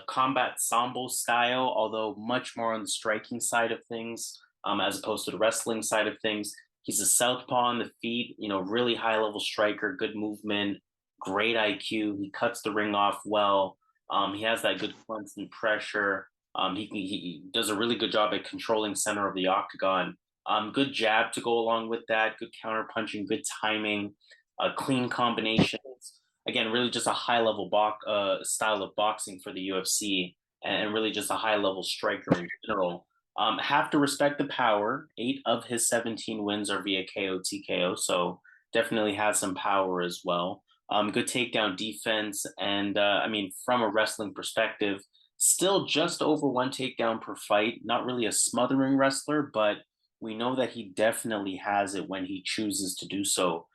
Combat sambo style, although much more on the striking side of things, as opposed to the wrestling side of things. He's a southpaw on the feet, really high-level striker, good movement, great IQ. He cuts the ring off well. He has that good constant pressure. He does a really good job at controlling center of the octagon. Good jab to go along with that, good counter punching, good timing, clean combinations. Again, really just a high-level style of boxing for the UFC, and really just a high-level striker in general. Have to respect the power. 8 of his 17 wins are via KO TKO, so definitely has some power as well. Good takedown defense, and from a wrestling perspective, still just over 1 takedown per fight. Not really a smothering wrestler, but we know that he definitely has it when he chooses to do so.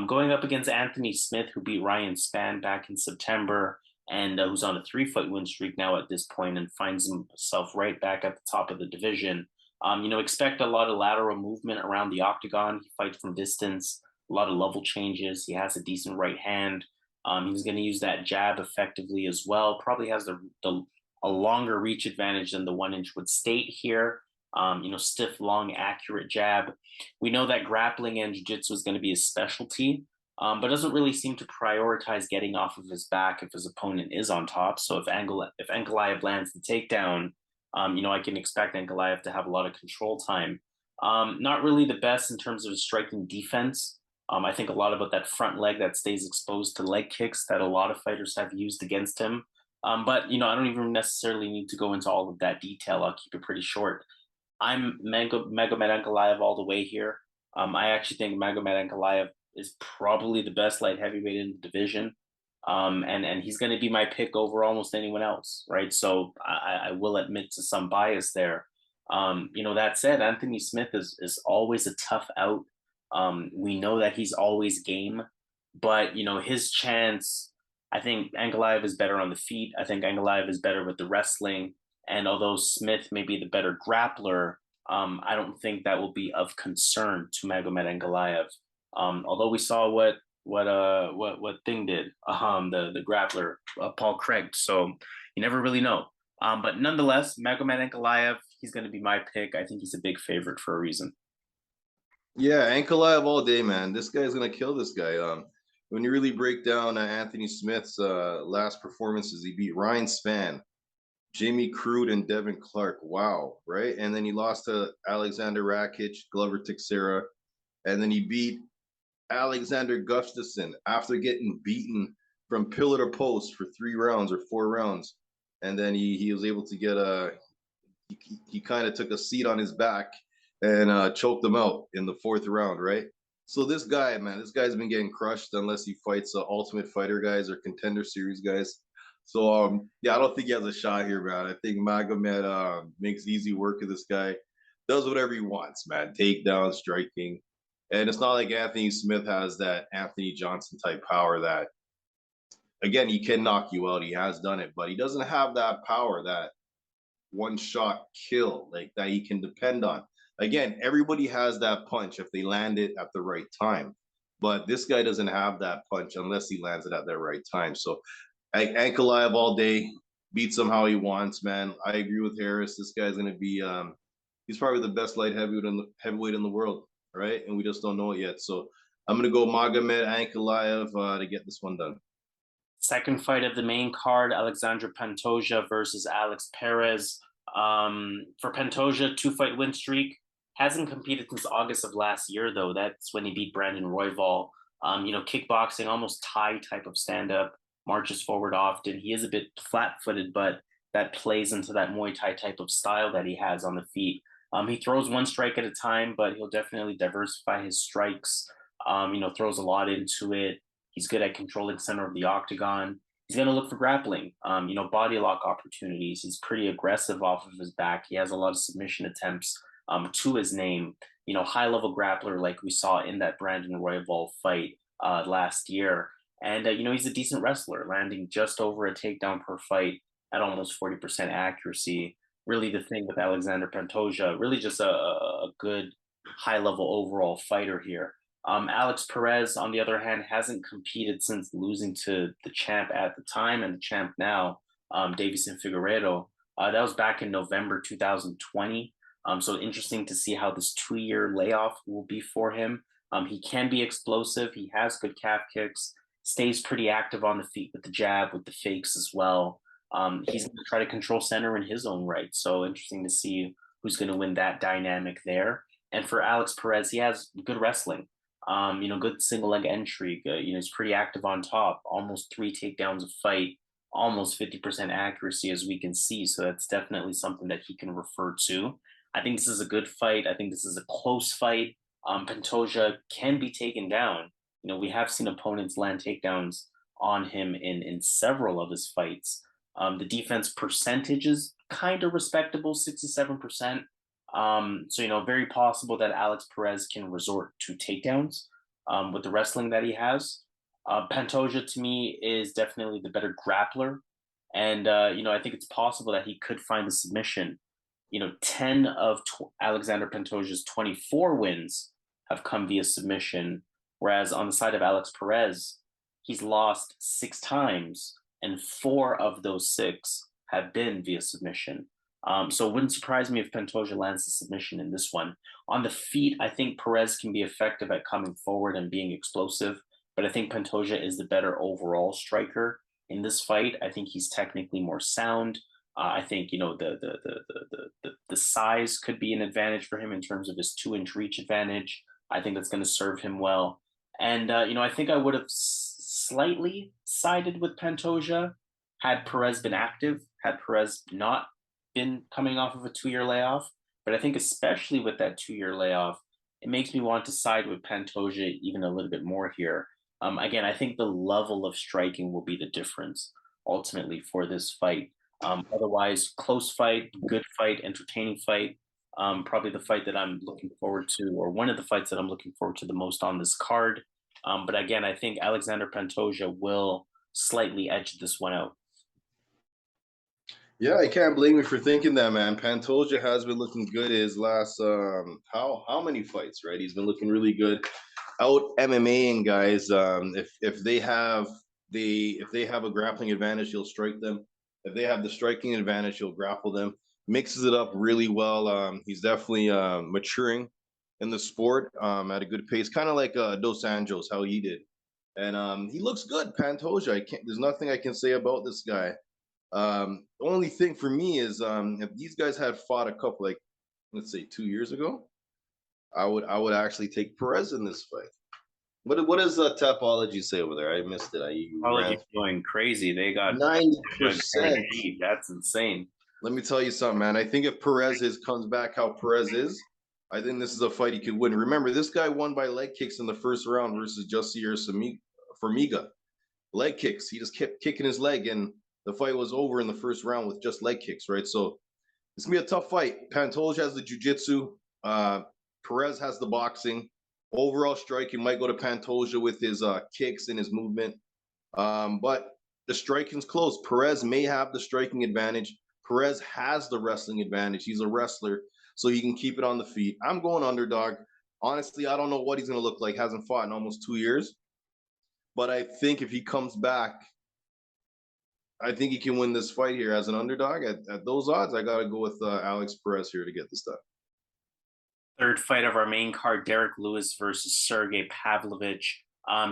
Going up against Anthony Smith, who beat Ryan Spann back in September, and who's on a 3-fight win streak now at this point and finds himself right back at the top of the division. Expect a lot of lateral movement around the octagon. He fights from distance, a lot of level changes. He has a decent right hand. He's going to use that jab effectively as well. Probably has a longer reach advantage than the 1-inch would state here. Stiff, long, accurate jab. We know that grappling and jiu-jitsu is going to be his specialty, but doesn't really seem to prioritize getting off of his back if his opponent is on top. So if Ankalaev lands the takedown, I can expect Ankalaev to have a lot of control time. Not really the best in terms of striking defense. I think a lot about that front leg that stays exposed to leg kicks that a lot of fighters have used against him. But I don't even necessarily need to go into all of that detail. I'll keep it pretty short. I'm Magomed Ankalaev all the way here. I actually think Magomed Ankalaev is probably the best light heavyweight in the division. And he's going to be my pick over almost anyone else, right? So I will admit to some bias there. That said, Anthony Smith is always a tough out. We know that he's always game, but his chance, I think Ankalaev is better on the feet. I think Ankalaev is better with the wrestling. And although Smith may be the better grappler, I don't think that will be of concern to Magomed Ankalaev. Although we saw what Thing did, the grappler, Paul Craig. So you never really know. But nonetheless, Magomed Ankalaev, he's going to be my pick. I think he's a big favorite for a reason. Yeah, Ankalaev all day, man. This guy's gonna kill this guy. When you really break down Anthony Smith's last performances, he beat Ryan Spann, Jamie Crude, and Devin Clark. Wow, right? And then he lost to Alexander Rakic, Glover Teixeira, and then he beat Alexander Gustafsson after getting beaten from pillar to post for 3 rounds or 4 rounds. And then he was able to get he kind of took a seat on his back and choked him out in the 4th round, right? So this guy, man, this guy's been getting crushed unless he fights Ultimate Fighter guys or Contender Series guys. So I don't think he has a shot here, man. I think Magomed makes easy work of this guy, does whatever he wants, man. Takedown, striking. And it's not like Anthony Smith has that Anthony Johnson type power that, again, he can knock you out. He has done it, but he doesn't have that power, that one-shot kill like that he can depend on. Again, everybody has that punch if they land it at the right time. But this guy doesn't have that punch unless he lands it at the right time. So Ankalaev all day, beats him how he wants, man. I agree with Harris. This guy's going to be he's probably the best light heavyweight in the world, right? And we just don't know it yet. So I'm gonna go Magomed Ankalaev to get this one done. Second fight of the main card, Alexandre Pantoja versus Alex Perez. For Pantoja, 2-fight win streak. Hasn't competed since August of last year, though. That's when he beat Brandon Royval. Kickboxing, almost Thai type of stand-up, marches forward often. He is a bit flat-footed, but that plays into that Muay Thai type of style that he has on the feet. He throws one strike at a time, but he'll definitely diversify his strikes. Throws a lot into it. He's good at controlling center of the octagon. He's going to look for grappling, body lock opportunities. He's pretty aggressive off of his back. He has a lot of submission attempts to his name. High-level grappler like we saw in that Brandon Royval fight last year. And, he's a decent wrestler, landing just over a takedown per fight at almost 40% accuracy. Really the thing with Alexandre Pantoja, really just a good high-level overall fighter here. Alex Perez, on the other hand, hasn't competed since losing to the champ at the time and the champ now, Deiveson Figueiredo. That was back in November 2020. So interesting to see how this 2-year layoff will be for him. He can be explosive. He has good calf kicks, stays pretty active on the feet with the jab, with the fakes as well. He's going to try to control center in his own right. So interesting to see who's going to win that dynamic there. And for Alex Perez, he has good wrestling. Good single leg entry. He's pretty active on top. Almost 3 takedowns a fight. Almost 50% accuracy, as we can see. So that's definitely something that he can refer to. I think this is a good fight. I think this is a close fight. Pantoja can be taken down. We have seen opponents land takedowns on him in several of his fights. The defense percentage is kind of respectable, 67%. Very possible that Alex Perez can resort to takedowns with the wrestling that he has. Pantoja, to me, is definitely the better grappler. And, I think it's possible that he could find a submission. 10 of Alexandre Pantoja's 24 wins have come via submission, whereas on the side of Alex Perez, he's lost 6 times, and 4 of those 6 have been via submission. So it wouldn't surprise me if Pantoja lands the submission in this one. On the feet, I think Perez can be effective at coming forward and being explosive, but I think Pantoja is the better overall striker in this fight. I think he's technically more sound. I think the size could be an advantage for him in terms of his 2-inch reach advantage. I think that's going to serve him well. And I think I would have slightly sided with Pantoja had Perez been active, had Perez not been coming off of a 2-year layoff. But I think especially with that 2-year layoff, it makes me want to side with Pantoja even a little bit more here. Again, I think the level of striking will be the difference ultimately for this fight. Otherwise, close fight, good fight, entertaining fight. Probably the fight that I'm looking forward to, or one of the fights that I'm looking forward to the most on this card. But again, I think Alexandre Pantoja will slightly edge this one out. Yeah, I can't blame you for thinking that, man. Pantoja has been looking good his last how many fights, right? He's been looking really good. Out MMAing guys. If they have a grappling advantage, he'll strike them. If they have the striking advantage, he'll grapple them. Mixes it up really well. He's definitely maturing in the sport at a good pace, kind of like Dos Anjos, how he did. And he looks good, Pantoja. There's nothing I can say about this guy. The only thing for me is if these guys had fought a couple, like let's say 2 years ago, I would actually take Perez in this fight. What does Tapology say over there? I missed it. Tapology's going crazy. They got 90%. That's insane. Let me tell you something, man. I think if Perez comes back how Perez is, I think this is a fight he could win. Remember, this guy won by leg kicks in the first round versus Joselyne Formiga. Leg kicks. He just kept kicking his leg, and the fight was over in the first round with just leg kicks, right? So it's gonna be a tough fight. Pantoja has the jiu-jitsu. Perez has the boxing. Overall striking might go to Pantoja with his kicks and his movement. But the striking's close. Perez may have the striking advantage. Perez has the wrestling advantage. He's a wrestler, so he can keep it on the feet. I'm going underdog. Honestly, I don't know what he's going to look like. Hasn't fought in almost 2 years. But I think if he comes back, I think he can win this fight here as an underdog. At those odds, I got to go with Alex Perez here to get this done. Third fight of our main card, Derrick Lewis versus Sergei Pavlovich.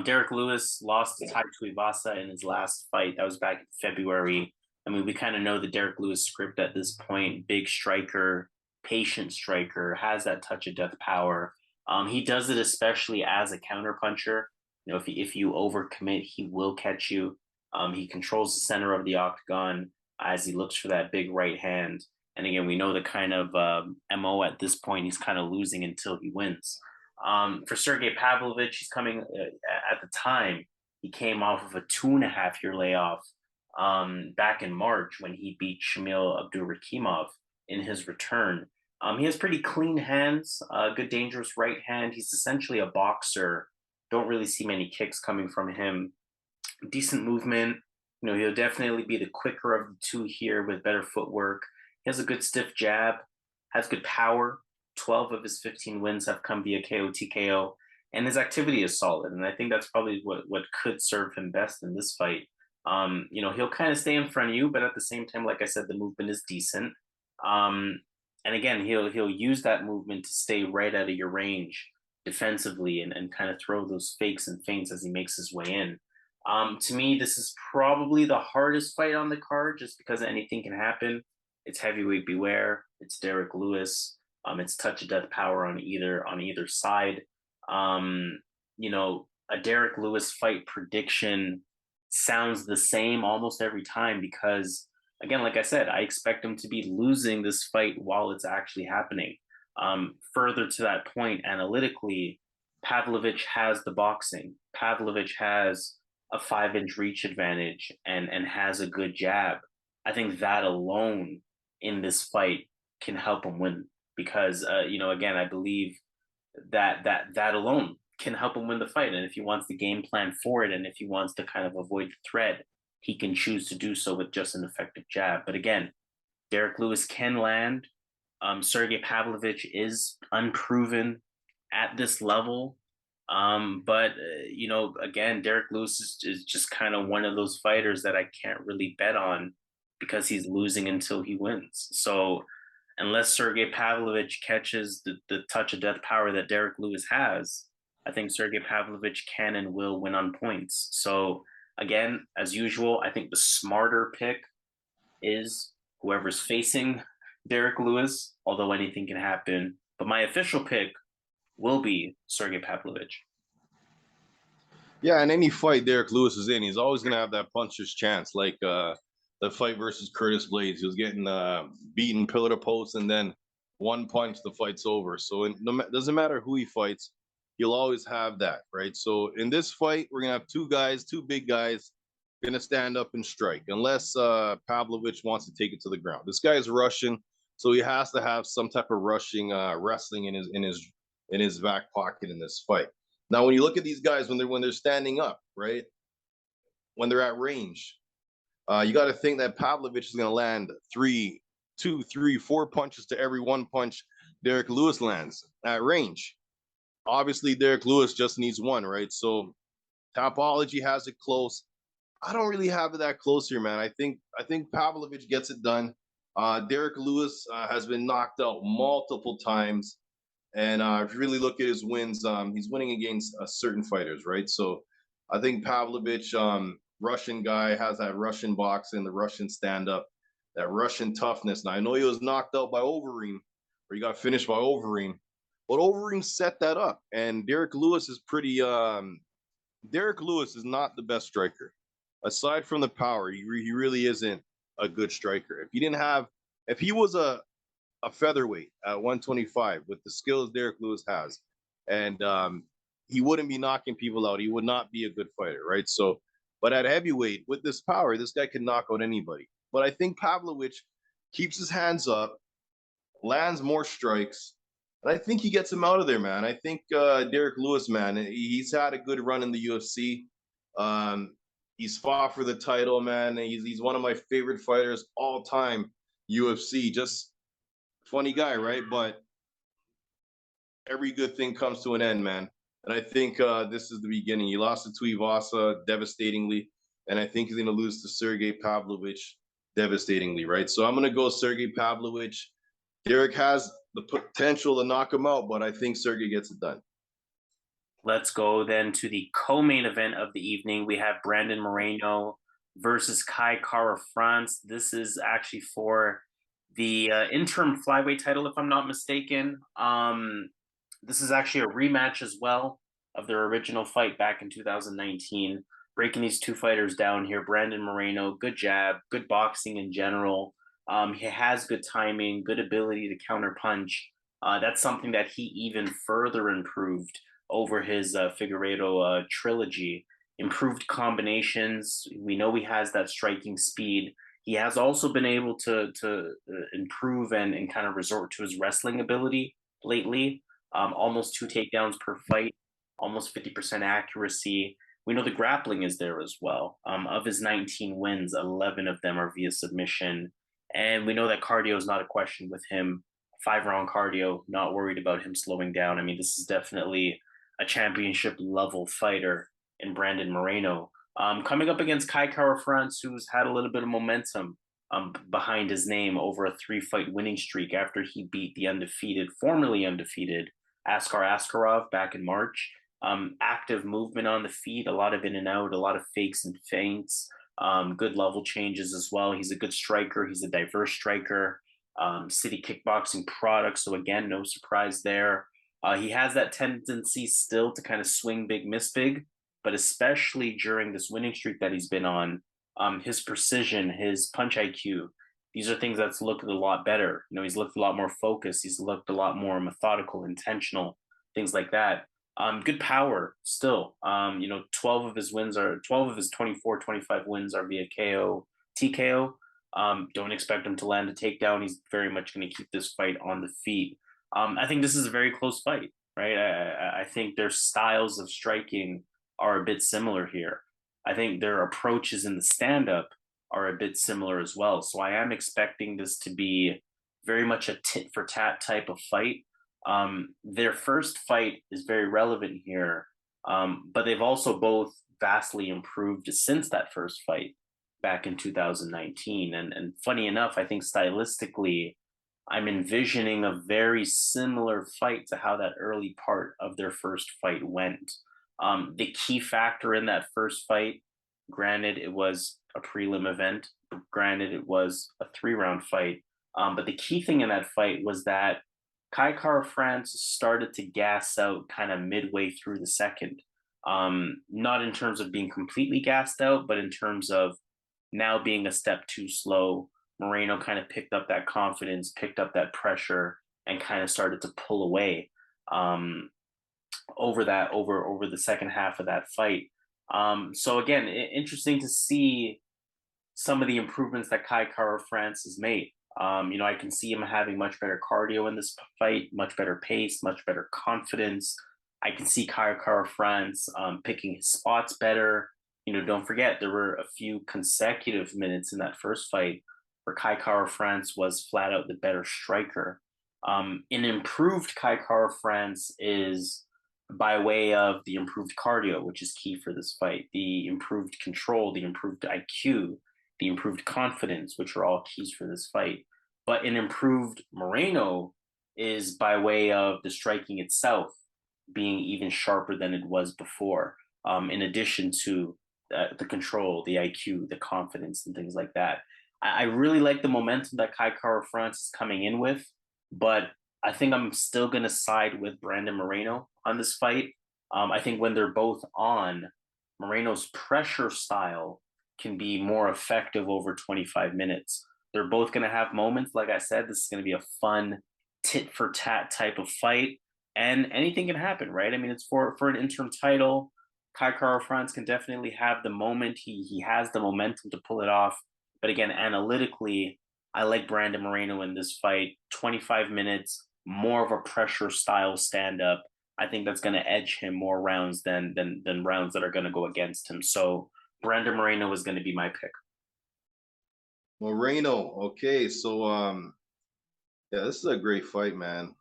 Derrick Lewis lost to Tai Tuivasa in his last fight. That was back in February. I mean, we kind of know the Derrick Lewis script at this point. Big striker, patient striker, has that touch of death power. He does it especially as a counterpuncher. You know, if you overcommit, he will catch you. He controls the center of the octagon as he looks for that big right hand. And again, we know the kind of MO at this point. He's kind of losing until he wins. For Sergei Pavlovich, he's coming at the time. He came off of a 2.5-year layoff back in March when he beat Shamil Abdurakhimov in his return. He has pretty clean hands, good dangerous right hand. He's essentially a boxer. Don't really see many kicks coming from him. Decent movement. You know, he'll definitely be the quicker of the two here with better footwork. He has a good stiff jab, has good power. 12 of his 15 wins have come via KO TKO, and his activity is solid. And I think that's probably what could serve him best in this fight. You know, he'll kind of stay in front of you, but at the same time, like I said, the movement is decent. And again, he'll use that movement to stay right out of your range defensively and kind of throw those fakes and feints as he makes his way in. To me, this is probably the hardest fight on the card just because anything can happen. It's heavyweight beware. It's Derrick Lewis. It's touch of death power on either side. You know, a Derrick Lewis fight prediction sounds the same almost every time because, again, like I said, I expect him to be losing this fight while it's actually happening. Further to that point, analytically, Pavlovich has the boxing. Pavlovich has a 5-inch reach advantage and has a good jab. I think that alone in this fight can help him win because you know, again, I believe that alone can help him win the fight. And if he wants the game plan for it, and if he wants to kind of avoid the threat, he can choose to do so with just an effective jab. But again, Derrick Lewis can land. Sergei Pavlovich is unproven at this level. But you know, again, Derrick Lewis is just kind of one of those fighters that I can't really bet on because he's losing until he wins. So unless Sergei Pavlovich catches the touch of death power that Derrick Lewis has, I think Sergei Pavlovich can and will win on points. So again, as usual, I think the smarter pick is whoever's facing Derrick Lewis, although anything can happen. But my official pick will be Sergei Pavlovich. Yeah, in any fight Derrick Lewis is in, he's always going to have that puncher's chance. Like the fight versus Curtis Blades, he was getting beaten pillar to post, and then one punch, the fight's over. So it doesn't matter who he fights, he'll always have that, right? So in this fight, we're going to have two big guys, going to stand up and strike, unless Pavlovich wants to take it to the ground. This guy is Russian, so he has to have some type of rushing wrestling in his back pocket in this fight. Now, when you look at these guys when they're standing up, right, when they're at range, you got to think that Pavlovich is going to land 2, 3, 4 punches to every one punch Derrick Lewis lands at range. Obviously, Derrick Lewis just needs one, right? So Topology has it close. I don't really have it that close here, man. I think Pavlovich gets it done. Derrick Lewis has been knocked out multiple times. And if you really look at his wins, he's winning against certain fighters, right? So I think Pavlovich, Russian guy, has that Russian boxing, the Russian stand-up, that Russian toughness. Now, I know he was knocked out by Overeem, or he got finished by Overeem, but Overeem set that up. And Derrick Lewis is Derrick Lewis is not the best striker. Aside from the power, he really isn't a good striker. If he was a featherweight at 125 with the skills Derrick Lewis has, and he wouldn't be knocking people out. He would not be a good fighter, right? So, but at heavyweight, with this power, this guy can knock out anybody. But I think Pavlovich keeps his hands up, lands more strikes, and I think he gets him out of there, man. I think Derrick Lewis, man, he's had a good run in the UFC. He's fought for the title, man. He's one of my favorite fighters all time, UFC. Just funny guy, right? But every good thing comes to an end, man. And I think this is the beginning. He lost to Tuivasa devastatingly, and I think he's going to lose to Sergei Pavlovich devastatingly, right? So I'm going to go Sergei Pavlovich. Derrick has the potential to knock him out, but I think Sergei gets it done. Let's go then to the co-main event of the evening. We have Brandon Moreno versus Kai Kara-France. This is actually for the interim flyweight title, if I'm not mistaken. This is actually a rematch as well of their original fight back in 2019. Breaking these two fighters down here. Brandon Moreno, good jab, good boxing in general. He has good timing, good ability to counter punch. That's something that he even further improved over his Figueiredo trilogy. Improved combinations. We know he has that striking speed. He has also been able to improve and kind of resort to his wrestling ability lately. Almost 2 takedowns per fight, almost 50% accuracy. We know the grappling is there as well. Of his 19 wins, 11 of them are via submission. And we know that cardio is not a question with him. 5-round cardio, not worried about him slowing down. I mean, this is definitely a championship level fighter in Brandon Moreno. Coming up against Kai Kara-France, who's had a little bit of momentum behind his name over a 3-fight winning streak after he beat the formerly undefeated Askar Askarov back in March. Active movement on the feet, a lot of in and out, a lot of fakes and feints, good level changes as well. He's a good striker. He's a diverse striker. City kickboxing product. So again, no surprise there. He has that tendency still to kind of swing big, miss big, but especially during this winning streak that he's been on, his precision, his punch IQ, these are things that's looked a lot better. You know, he's looked a lot more focused. He's looked a lot more methodical, intentional, things like that. Good power still. 12 of his 24, 25 wins are via KO, TKO. Don't expect him to land a takedown. He's very much going to keep this fight on the feet. I think this is a very close fight, right? I think their styles of striking are a bit similar here. I think their approaches in the stand-up are a bit similar as well. So I am expecting this to be very much a tit-for-tat type of fight. Their first fight is very relevant here, but they've also both vastly improved since that first fight back in 2019. And funny enough, I think stylistically, I'm envisioning a very similar fight to how that early part of their first fight went. The key factor in that first fight, granted, it was a prelim event, granted, it was a 3-round fight, but the key thing in that fight was that Kai Kara-France started to gas out kind of midway through the second. Not in terms of being completely gassed out, but in terms of now being a step too slow. Moreno kind of picked up that confidence, picked up that pressure, and kind of started to pull away over the second half of that fight. So again, interesting to see some of the improvements that Kai Kara-France has made. I can see him having much better cardio in this fight, much better pace, much better confidence. I can see Kai Kara-France picking his spots better. Don't forget, there were a few consecutive minutes in that first fight where Kai Kara-France was flat out the better striker. An improved Kai Kara-France is by way of the improved cardio, which is key for this fight, the improved control, the improved IQ, the improved confidence, which are all keys for this fight. But an improved Moreno is by way of the striking itself being even sharper than it was before, in addition to the control, the IQ, the confidence, and things like that. I really like the momentum that Kai Kara-France is coming in with, but I think I'm still going to side with Brandon Moreno on this fight. I think when they're both on, Moreno's pressure style can be more effective over 25 minutes. They're both going to have moments. Like I said, this is going to be a fun tit for tat type of fight, and anything can happen, right? I mean, it's for an interim title. Kai Kara-France can definitely have the moment. He has the momentum to pull it off. But again, analytically, I like Brandon Moreno in this fight. 25 minutes, more of a pressure style stand up. I think that's going to edge him more rounds than rounds that are going to go against him. So Brandon Moreno is going to be my pick. Moreno, okay, so yeah, this is a great fight, man.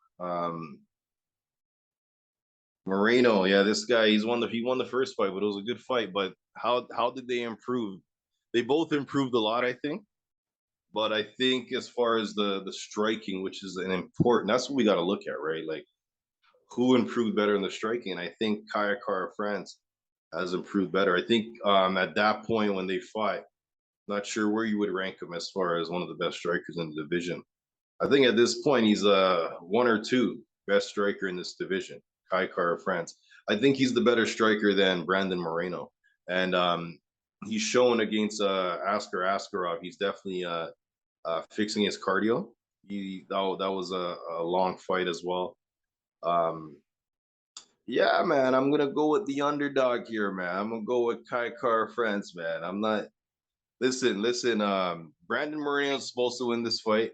Moreno, yeah, this guy, he won the first fight, but it was a good fight. But how did they improve? They both improved a lot, I think. But I think as far as the striking, which is an important, that's what we got to look at, right? Like who improved better in the striking? And I think Kaya Kara France has improved better. I think at that point when they fought, not sure where you would rank him as far as one of the best strikers in the division. I think at this point he's one or two best striker in this division. Kai Kara France. I think he's the better striker than Brandon Moreno, and he's shown against Askar Askarov. He's definitely fixing his cardio. That was a long fight as well. Um, yeah, man, I'm gonna go with the underdog here, man. I'm gonna go with Kai Kara France, man. I'm not. Listen. Brandon Moreno is supposed to win this fight.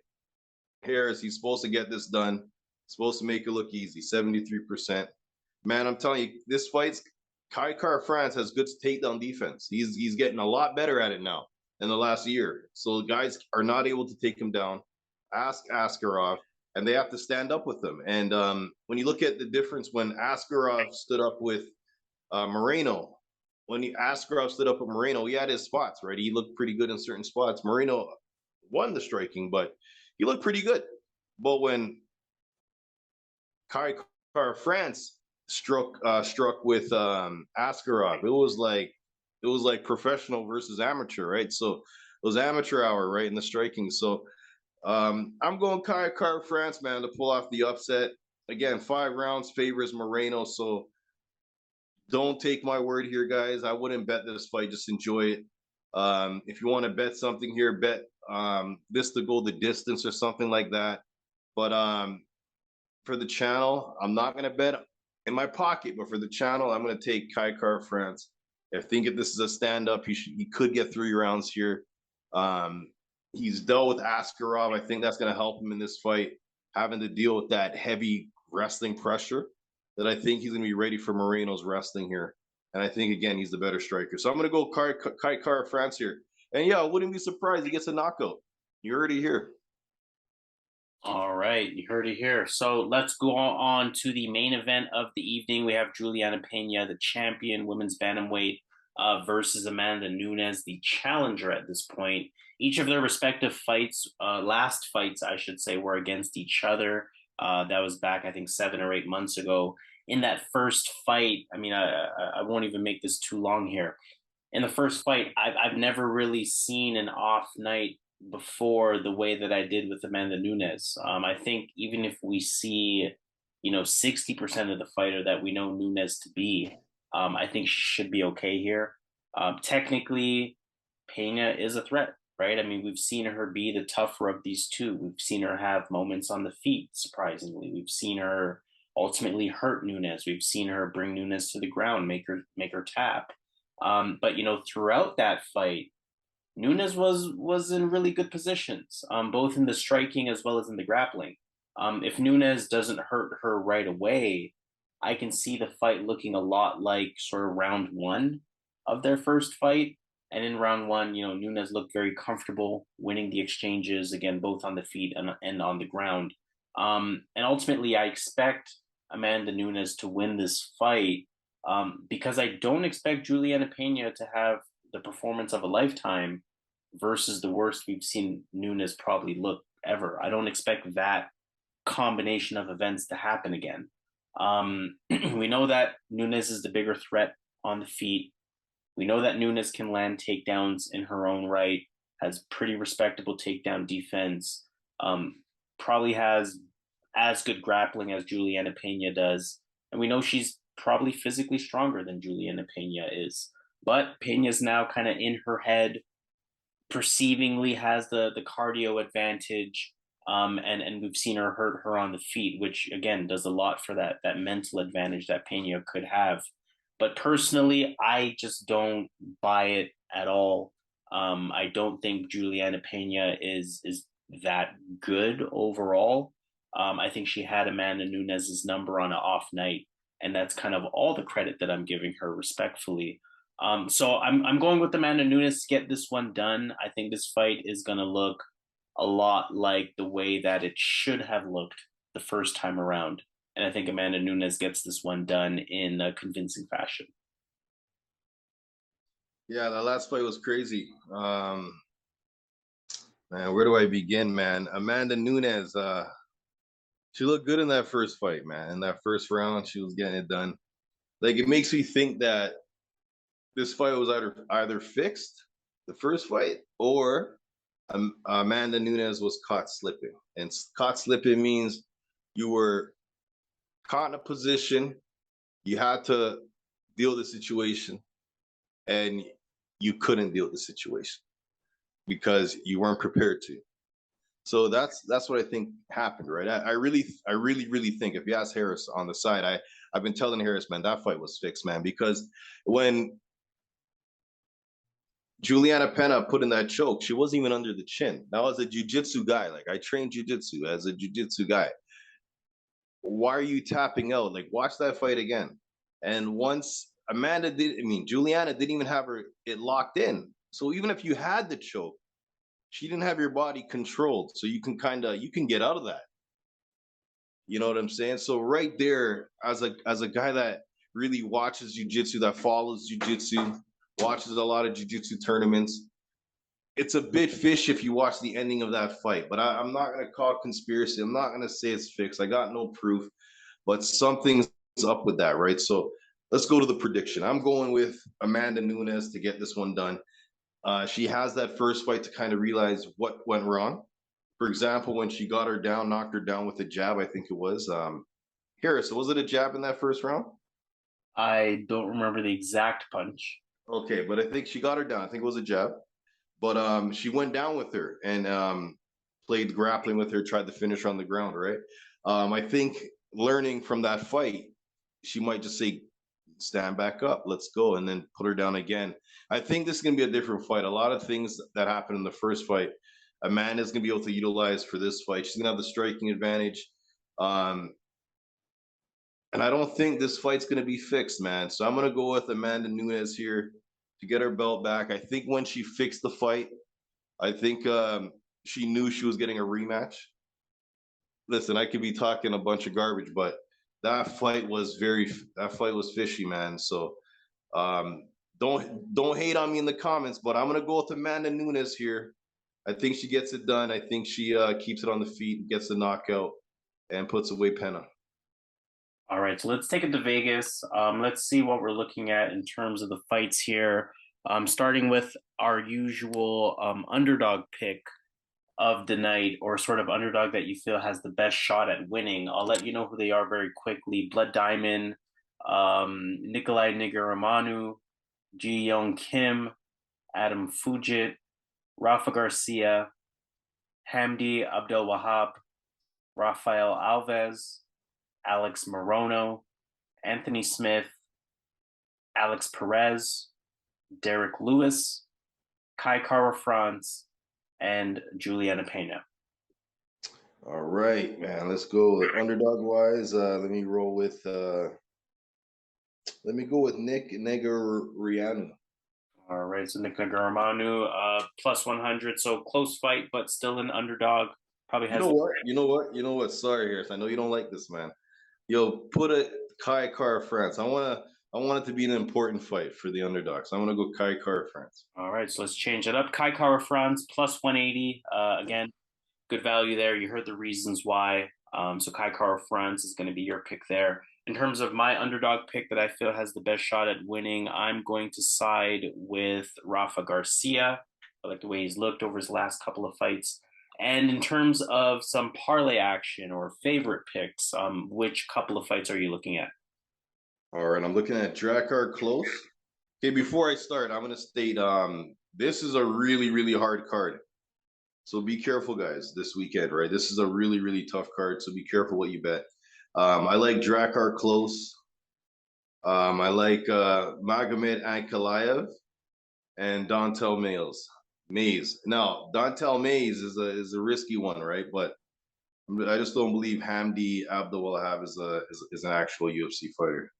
Harris, he's supposed to get this done. Supposed to make it look easy, 73%. Man, I'm telling you, this fight's Kai Kara France has good takedown defense. He's getting a lot better at it now in the last year. So guys are not able to take him down. Ask Askarov, and they have to stand up with him. And when you look at the difference when Askarov stood up with Moreno, when Askarov stood up with Moreno, he had his spots, right? He looked pretty good in certain spots. Moreno won the striking, but he looked pretty good. But when Kai Kara France struck with Askarov, it was like professional versus amateur, right? So it was amateur hour, right, in the striking. So I'm going Kai Kara France, man, to pull off the upset. Again, 5 rounds favors Moreno, so don't take my word here, guys. I wouldn't bet this fight. Just enjoy it. If you want to bet something here, bet this to go the distance or something like that. But for the channel, I'm not going to bet in my pocket. But for the channel, I'm going to take Kai Kara France. I think if this is a stand-up, he could get 3 rounds here. He's dealt with Askarov. I think that's going to help him in this fight, having to deal with that heavy wrestling pressure. That I think he's going to be ready for Moreno's wrestling here. And I think, again, he's the better striker. So I'm going to go Kai Kara France here. And yeah, I wouldn't be surprised he gets a knockout. You heard it here. All right, you heard it here. So let's go on to the main event of the evening. We have Julianna Peña, the champion, women's bantamweight, versus Amanda Nunes, the challenger at this point. Each of their respective fights, last fights, I should say, were against each other. That was back, I think, 7 or 8 months ago. In that first fight, I mean, I won't even make this too long here. In the first fight, I've never really seen an off night before the way that I did with Amanda Nunes. I think even if we see, 60% of the fighter that we know Nunes to be, I think she should be okay here. Technically, Peña is a threat, right? I mean, we've seen her be the tougher of these two. We've seen her have moments on the feet, surprisingly. We've seen her ultimately hurt Nunes. We've seen her bring Nunes to the ground, make her tap. But throughout that fight, Nunes was in really good positions, both in the striking as well as in the grappling. If Nunes doesn't hurt her right away, I can see the fight looking a lot like sort of round 1 of their first fight. And in round 1, Nunes looked very comfortable winning the exchanges, again, both on the feet and on the ground. And ultimately, I expect Amanda Nunes to win this fight because I don't expect Julianna Peña to have the performance of a lifetime versus the worst we've seen Nunes probably look ever. I don't expect that combination of events to happen again. We know that Nunes is the bigger threat on the feet. We know that Nunes can land takedowns in her own right, has pretty respectable takedown defense, probably has as good grappling as Julianna Peña does. And we know she's probably physically stronger than Julianna Peña is. But Peña's now kind of in her head, perceivingly has the cardio advantage. And we've seen her hurt her on the feet, which again does a lot for that mental advantage that Peña could have. But personally, I just don't buy it at all. I don't think Julianna Peña is that good overall. I think she had Amanda Nunes's number on an off night, and that's kind of all the credit that I'm giving her, respectfully. So I'm going with Amanda Nunes to get this one done. I think this fight is going to look a lot like the way that it should have looked the first time around. And I think Amanda Nunes gets this one done in a convincing fashion. Yeah, that last fight was crazy. Man, where do I begin, man? Amanda Nunes, she looked good in that first fight, man. In that first round, she was getting it done. Like it makes me think that this fight was either fixed, the first fight, or Amanda Nunes was caught slipping. And caught slipping means you were caught in a position, you had to deal with the situation, and you couldn't deal with the situation because you weren't prepared to. So that's what I think happened, right? I really think if you ask Harris on the side, I've been telling Harris, man, that fight was fixed, man, because when Julianna Peña put in that choke, she wasn't even under the chin. That was a jiu-jitsu guy. Like I trained jiu-jitsu as a jiu-jitsu guy. Why are you tapping out? Like watch that fight again. And once Julianna didn't even have it locked in. So even if you had the choke, she didn't have your body controlled. So you can get out of that. You know what I'm saying? So right there, as a guy that really watches jiu-jitsu, that follows jiu-jitsu, watches a lot of jiu-jitsu tournaments, it's a bit fish if you watch the ending of that fight. But I'm not going to call conspiracy. I'm not going to say it's fixed. I got no proof, but something's up with that, right? So let's go to the prediction. I'm going with Amanda Nunes to get this one done. She has that first fight to kind of realize what went wrong. For example, when she got her down, knocked her down with a jab, I think it was. Harris, was it a jab in that first round? I don't remember the exact punch. Okay, but I think she got her down. I think it was a jab. But she went down with her and played grappling with her, tried to finish her on the ground, right? I think learning from that fight, she might just say, stand back up, let's go, and then put her down again. I think this is going to be a different fight. A lot of things that happened in the first fight, Amanda's going to be able to utilize for this fight. She's going to have the striking advantage. And I don't think this fight's going to be fixed, man. So I'm going to go with Amanda Nunes here to get her belt back. I think when she fixed the fight, I think she knew she was getting a rematch. Listen, I could be talking a bunch of garbage, but that fight was fishy, man. So don't hate on me in the comments, but I'm gonna go with Amanda Nunes here. I think she gets it done. I think she keeps it on the feet, gets the knockout, and puts away Peña. All right, so let's take it to Vegas. Let's see what we're looking at in terms of the fights here. Starting with our usual underdog pick of the night, or sort of underdog that you feel has the best shot at winning. I'll let you know who they are very quickly. Blood Diamond, Nikolai Negumereanu, Yeon Kim, Adam Fugitt, Rafa Garcia, Hamdy Abdelwahab, Rafael Alves, Alex Morono, Anthony Smith, Alex Perez, Derrick Lewis, Kai Kara France, and Julianna Peña. All right, man. Let's go underdog wise. Let me go with Nick Negumereanu. All right, so Nick Negumereanu, plus 100, so close fight, but still an underdog. Probably has. You know what? Sorry, Harris. I know you don't like this, man. Yo, put a Kai Kara France. I want it to be an important fight for the underdogs. I'm gonna go Kai Kara France. All right, so let's change it up. Kai Kara France plus 180. Again, good value there. You heard the reasons why. So Kai Kara France is going to be your pick there. In terms of my underdog pick that I feel has the best shot at winning, I'm going to side with Rafa Garcia. I like the way he's looked over his last couple of fights. And in terms of some parlay action or favorite picks, which couple of fights are you looking at? All right, I'm looking at Drakkar Klose. Okay, before I start, I'm gonna state this is a really hard card. So be careful, guys, this weekend, right? This is a really tough card, so be careful what you bet. I like Drakkar Klose. I like Magomed Ankalaev and Dontel Mays. Now, Dontel Mays is a risky one, right? But I just don't believe Hamdy Abdelwahab is an actual UFC fighter.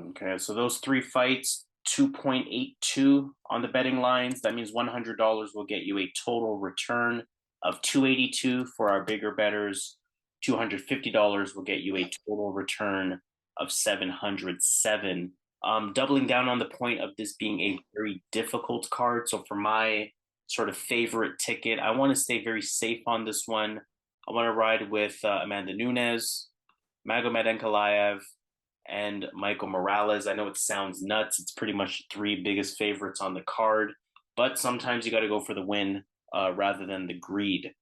Okay, so those three fights, 2.82 on the betting lines. That means $100 will get you a total return of 282 for our bigger bettors. $250 will get you a total return of 707. Doubling down on the point of this being a very difficult card. So for my sort of favorite ticket. I want to stay very safe on this one. I want to ride with Amanda Nunes, Magomed Ankalaev, and Michael Morales. I know it sounds nuts. It's pretty much the three biggest favorites on the card, but sometimes you got to go for the win rather than the greed.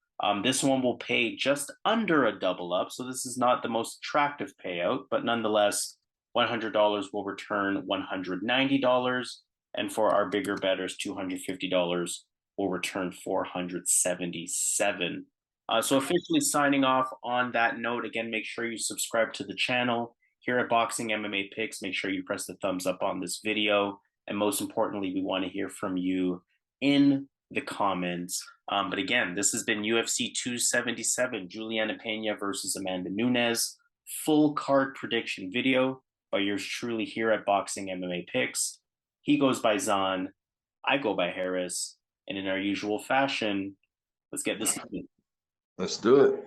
This one will pay just under a double up, so this is not the most attractive payout, but nonetheless, $100 will return $190, and for our bigger bettors, $250 will return $477. So officially signing off on that note. Again, make sure you subscribe to the channel. Here at Boxing MMA Picks, make sure you press the thumbs up on this video. And most importantly, we want to hear from you in the comments. But again, this has been UFC 277, Julianna Peña versus Amanda Nunes. Full card prediction video by yours truly here at Boxing MMA Picks. He goes by Zan, I go by Harris. And in our usual fashion, let's get this moving. Let's do it.